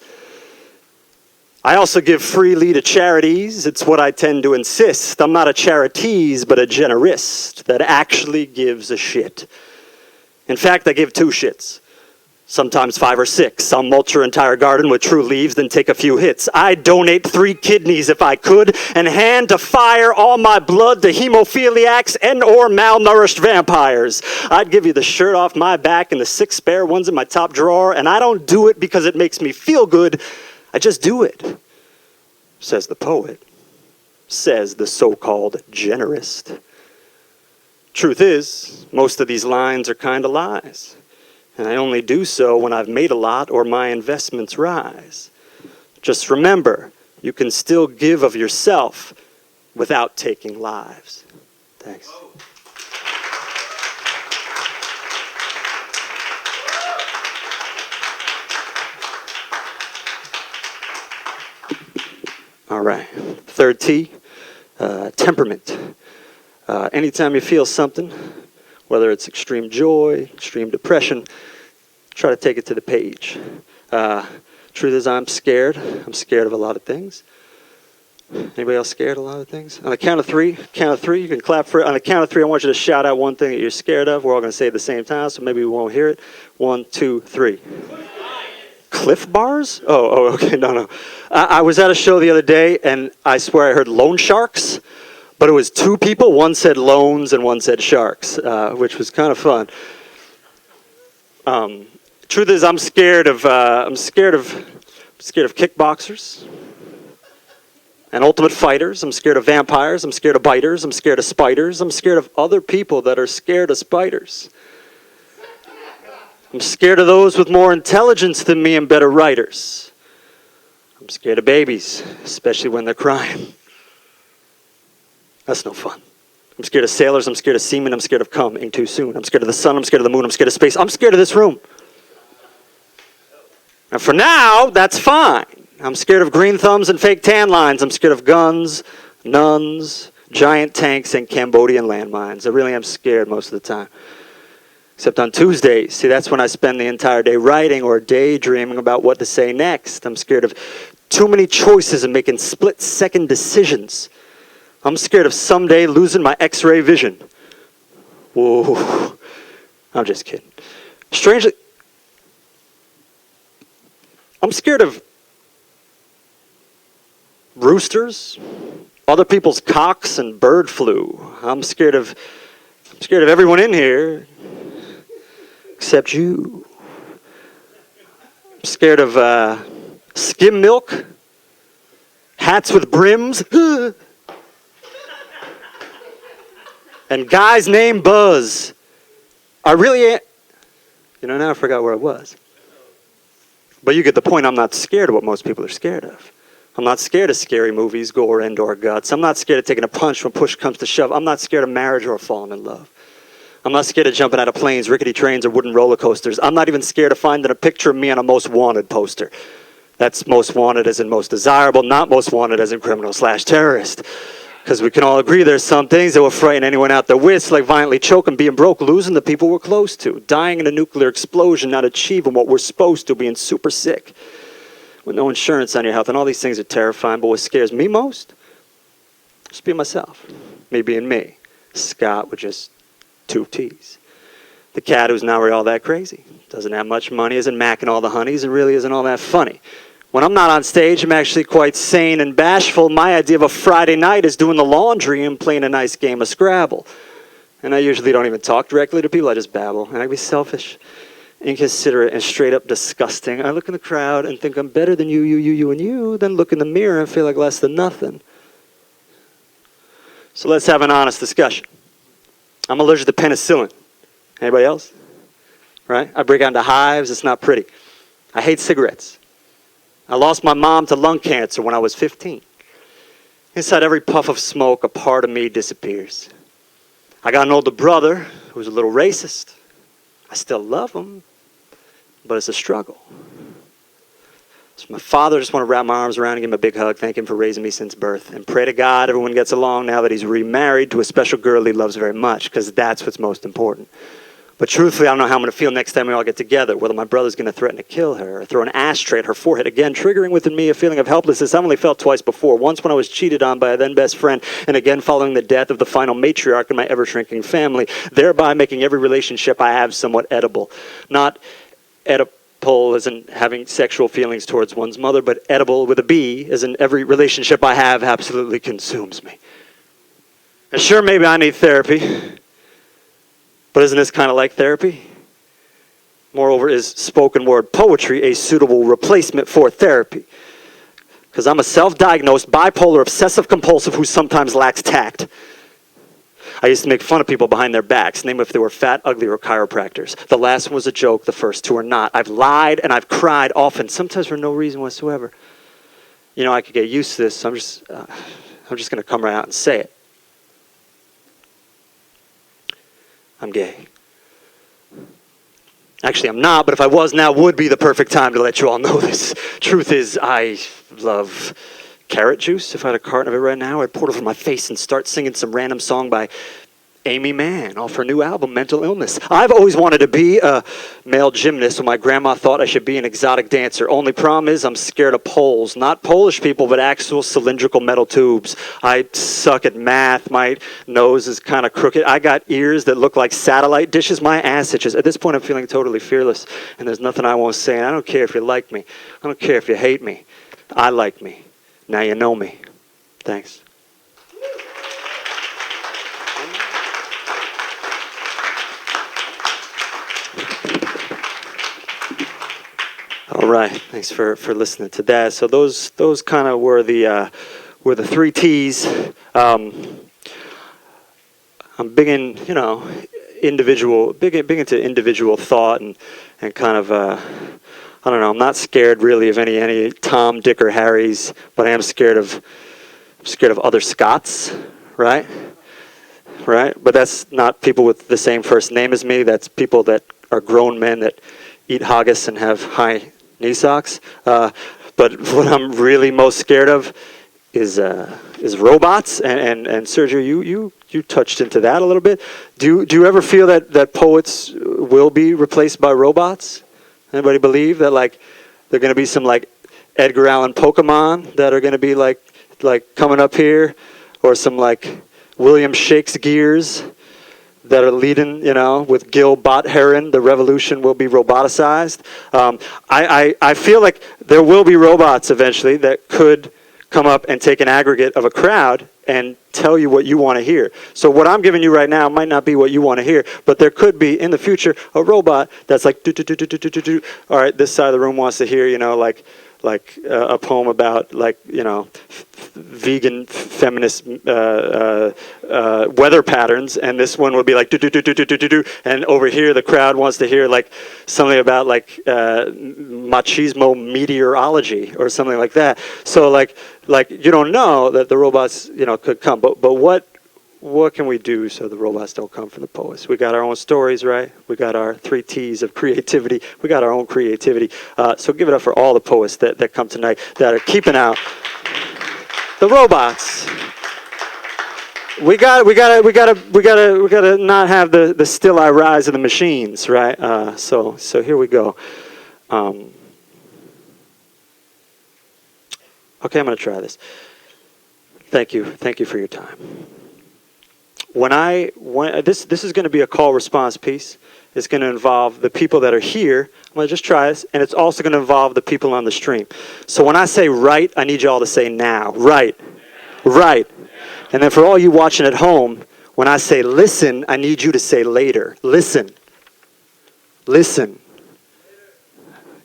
K: I also give freely to charities. It's what I tend to insist. I'm not a charities, but a generist that actually gives a shit. In fact, I give 2 shits. Sometimes 5 or 6. I'll mulch your entire garden with true leaves, then take a few hits. I'd donate 3 kidneys if I could, and hand to fire all my blood to hemophiliacs and or malnourished vampires. I'd give you the shirt off my back and the 6 spare ones in my top drawer, and I don't do it because it makes me feel good. I just do it, says the poet, says the so-called generist. Truth is, most of these lines are kind of lies, and I only do so when I've made a lot or my investments rise. Just remember, you can still give of yourself without taking lives. Thanks. All right, 3rd T, temperament. Anytime you feel something, whether it's extreme joy, extreme depression, try to take it to the page. Truth is, I'm scared. I'm scared of a lot of things. Anybody else scared of a lot of things? On the count of 3, you can clap for it. On the count of 3, I want you to shout out one thing that you're scared of. We're all going to say it at the same time, so maybe we won't hear it. 1, 2, 3. Cliff Bars? Oh, okay, no. I was at a show the other day, and I swear I heard loan sharks, but it was 2 people. One said loans, and one said sharks, which was kind of fun. Truth is, I'm scared of kickboxers and ultimate fighters. I'm scared of vampires. I'm scared of biters. I'm scared of spiders. I'm scared of other people that are scared of spiders. I'm scared of those with more intelligence than me and better writers. I'm scared of babies, especially when they're crying. That's no fun. I'm scared of sailors. I'm scared of seamen. I'm scared of coming too soon. I'm scared of the sun. I'm scared of the moon. I'm scared of space. I'm scared of this room. And for now, that's fine. I'm scared of green thumbs and fake tan lines. I'm scared of guns, nuns, giant tanks, and Cambodian landmines. I really am scared most of the time. Except on Tuesdays. See, that's when I spend the entire day writing or daydreaming about what to say next. I'm scared of too many choices and making split-second decisions. I'm scared of someday losing my X-ray vision. Whoa. I'm just kidding. Strangely, I'm scared of roosters, other people's cocks, and bird flu. I'm scared of everyone in here. Except you. I'm scared of skim milk, hats with brims, and guys named Buzz. I really ain't. Now I forgot where I was. But you get the point. I'm not scared of what most people are scared of. I'm not scared of scary movies, gore, and/or guts. I'm not scared of taking a punch when push comes to shove. I'm not scared of marriage or falling in love. I'm not scared of jumping out of planes, rickety trains, or wooden roller coasters. I'm not even scared of finding a picture of me on a most wanted poster. That's most wanted as in most desirable, not most wanted as in criminal/terrorist. Because we can all agree there's some things that will frighten anyone out their wits, like violently choking, being broke, losing the people we're close to, dying in a nuclear explosion, not achieving what we're supposed to, being super sick, with no insurance on your health. And all these things are terrifying, but what scares me most? Just being myself. Me being me. Scott with just 2 T's. The cat who's not really all that crazy. Doesn't have much money, isn't macking all the honeys, and really isn't all that funny. When I'm not on stage, I'm actually quite sane and bashful. My idea of a Friday night is doing the laundry and playing a nice game of Scrabble. And I usually don't even talk directly to people, I just babble. And I can be selfish, inconsiderate, and straight up disgusting. I look in the crowd and think I'm better than you, and you, then look in the mirror and feel like less than nothing. So let's have an honest discussion. I'm allergic to penicillin. Anybody else? Right? I break out into hives, it's not pretty. I hate cigarettes. I lost my mom to lung cancer when I was 15. Inside every puff of smoke, a part of me disappears. I got an older brother who's a little racist. I still love him, but it's a struggle. So my father, I just want to wrap my arms around and give him a big hug, thank him for raising me since birth, and pray to God everyone gets along now that he's remarried to a special girl he loves very much, because that's what's most important. But truthfully, I don't know how I'm going to feel next time we all get together, whether my brother's going to threaten to kill her or throw an ashtray at her forehead again, triggering within me a feeling of helplessness I've only felt twice before. Once when I was cheated on by a then best friend, and again following the death of the final matriarch in my ever-shrinking family, thereby making every relationship I have somewhat edible. Not Oedipal as in having sexual feelings towards one's mother, but edible with a B as in every relationship I have absolutely consumes me. And sure, maybe I need therapy. But isn't this kind of like therapy? Moreover, is spoken word poetry a suitable replacement for therapy? Because I'm a self-diagnosed, bipolar, obsessive-compulsive who sometimes lacks tact. I used to make fun of people behind their backs, name if they were fat, ugly, or chiropractors. The last one was a joke, the first 2 are not. I've lied and I've cried often, sometimes for no reason whatsoever. You know, I could get used to this, so I'm just going to come right out and say it. I'm gay. Actually, I'm not, but if I was, now would be the perfect time to let you all know this. Truth is, I love carrot juice. If I had a carton of it right now, I'd pour it over my face and start singing some random song by Amy Mann off her new album, Mental Illness. I've always wanted to be a male gymnast when my grandma thought I should be an exotic dancer. Only problem is I'm scared of poles. Not Polish people, but actual cylindrical metal tubes. I suck at math. My nose is kind of crooked. I got ears that look like satellite dishes. My ass itches. At this point, I'm feeling totally fearless, and there's nothing I won't say. And I don't care if you like me. I don't care if you hate me. I like me. Now you know me. Thanks. All right, thanks for listening to that. So those kind of were the 3 T's. I'm big in big into individual thought and kind of I don't know. I'm not scared really of any Tom, Dick, or Harrys, but I am scared of other Scotts, right? Right, but that's not people with the same first name as me. That's people that are grown men that eat haggis and have high knee socks. But what I'm really most scared of is robots. And Sergio, you touched into that a little bit. Do you ever feel that poets will be replaced by robots? Anybody believe that like they're going to be some like Edgar Allan Pokemon that are going to be like coming up here, or some like William Shakespeare's that are leading, with Gil Bot Heron, the revolution will be roboticized. I feel like there will be robots eventually that could come up and take an aggregate of a crowd and tell you what you want to hear. So what I'm giving you right now might not be what you want to hear, but there could be in the future a robot that's like, do. All right, this side of the room wants to hear, like a poem about vegan feminist weather patterns, and this one will be like do, and over here the crowd wants to hear like something about like machismo meteorology or something like that. So like you don't know that the robots could come, but what can we do so the robots don't come from the poets? We got our own stories, right? We got our 3 T's of creativity. We got our own creativity. So give it up for all the poets that come tonight that are keeping out the robots. We gotta not have the still I rise of the machines, right? So here we go. Okay, I'm gonna try this. Thank you for your time. This is gonna be a call response piece. It's gonna involve the people that are here. I'm gonna just try this, and it's also gonna involve the people on the stream. So when I say right, I need you all to say now. Right, right. And then for all you watching at home, when I say listen, I need you to say later. Listen. Listen.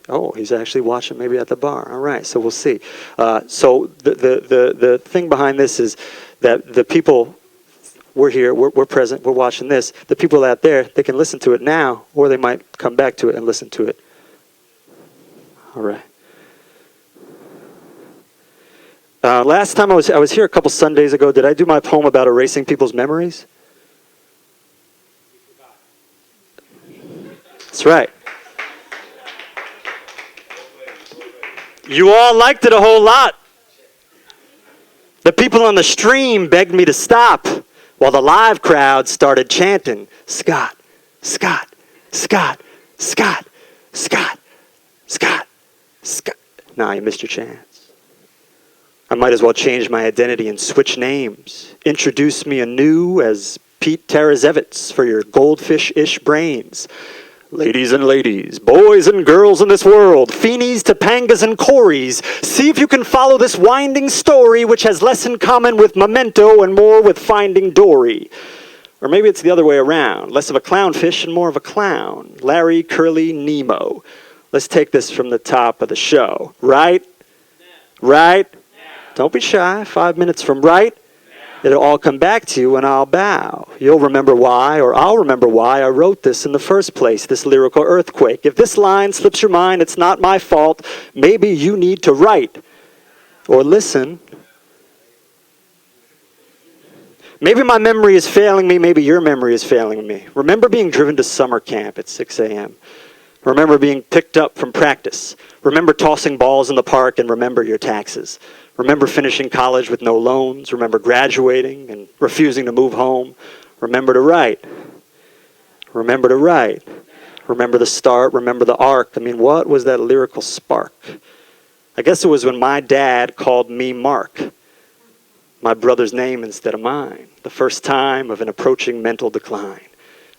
K: Oh, he's actually watching maybe at the bar. All right, so we'll see. So the thing behind this is that the people, we're here, we're present, we're watching this. The people out there, they can listen to it now, or they might come back to it and listen to it. All right. Last time I was here a couple Sundays ago, did I do my poem about erasing people's memories? That's right. You all liked it a whole lot. The people on the stream begged me to stop, while the live crowd started chanting, Scott, Scott, Scott, Scott, Scott, Scott, Scott. Nah, you missed your chance. I might as well change my identity and switch names. Introduce me anew as Pete Tarazevitz for your goldfish-ish brains. Ladies and ladies, boys and girls in this world, Feenies, Topangas, and Corys, see if you can follow this winding story which has less in common with Memento and more with Finding Dory. Or maybe it's the other way around, less of a clownfish and more of a clown. Larry, Curly, Nemo. Let's take this from the top of the show. Right? Right? Don't be shy. 5 minutes from right. It'll all come back to you and I'll bow. You'll remember why, or I'll remember why I wrote this in the first place, this lyrical earthquake. If this line slips your mind, it's not my fault. Maybe you need to write or listen. Maybe my memory is failing me. Maybe your memory is failing me. Remember being driven to summer camp at 6 a.m. Remember being picked up from practice. Remember tossing balls in the park, and remember your taxes. Remember finishing college with no loans. Remember graduating and refusing to move home. Remember to write. Remember to write. Remember the start. Remember the arc. I mean, what was that lyrical spark? I guess it was when my dad called me Mark, my brother's name instead of mine. The first time of an approaching mental decline.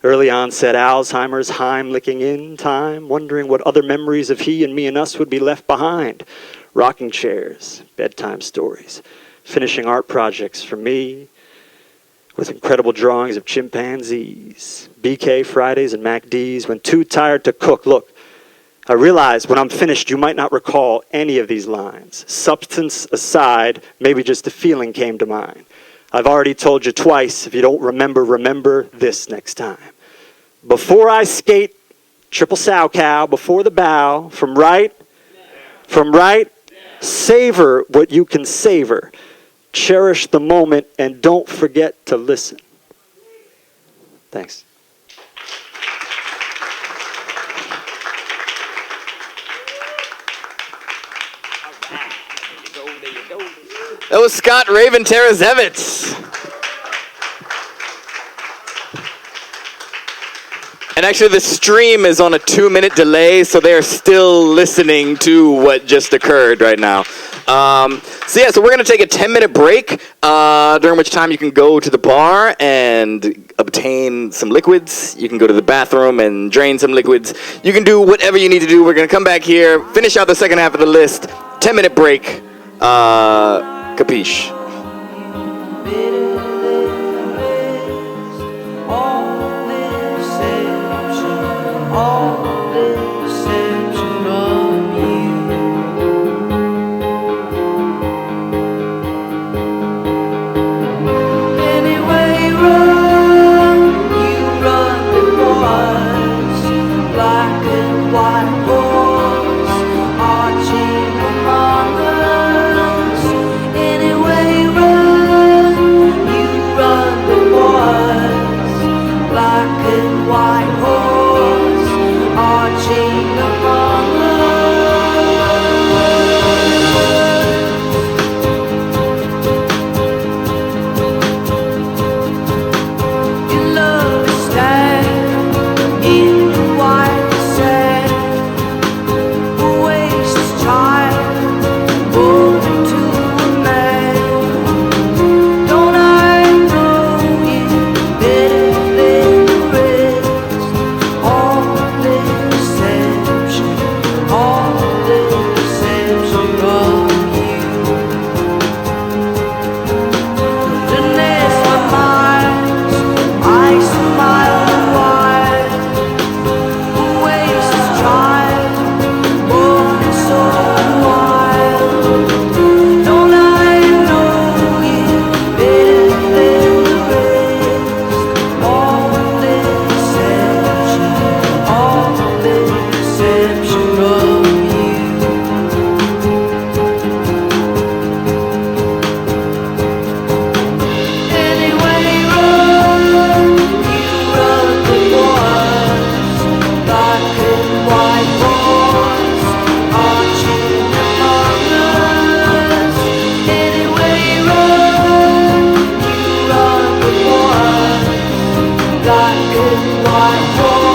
K: Early onset Alzheimer's, Heimlicking in time, wondering what other memories of he and me and us would be left behind. Rocking chairs, bedtime stories, finishing art projects for me with incredible drawings of chimpanzees, BK Fridays and MacD's when too tired to cook. Look, I realize when I'm finished you might not recall any of these lines. Substance aside, maybe just a feeling came to mind. I've already told you twice, if you don't remember, remember this next time. Before I skate, triple sow cow, before the bow, from right, savor what you can savor. Cherish the moment and don't forget to listen. Thanks.
B: That was Scott Raven Tarazevitz. And actually the stream is on a 2-minute delay, so they're still listening to what just occurred right now. So we're going to take a 10-minute break, during which time you can go to the bar and obtain some liquids. You can go to the bathroom and drain some liquids. You can do whatever you need to do. We're going to come back here, finish out the second half of the list. 10-minute break. Capiche?
A: NYPost.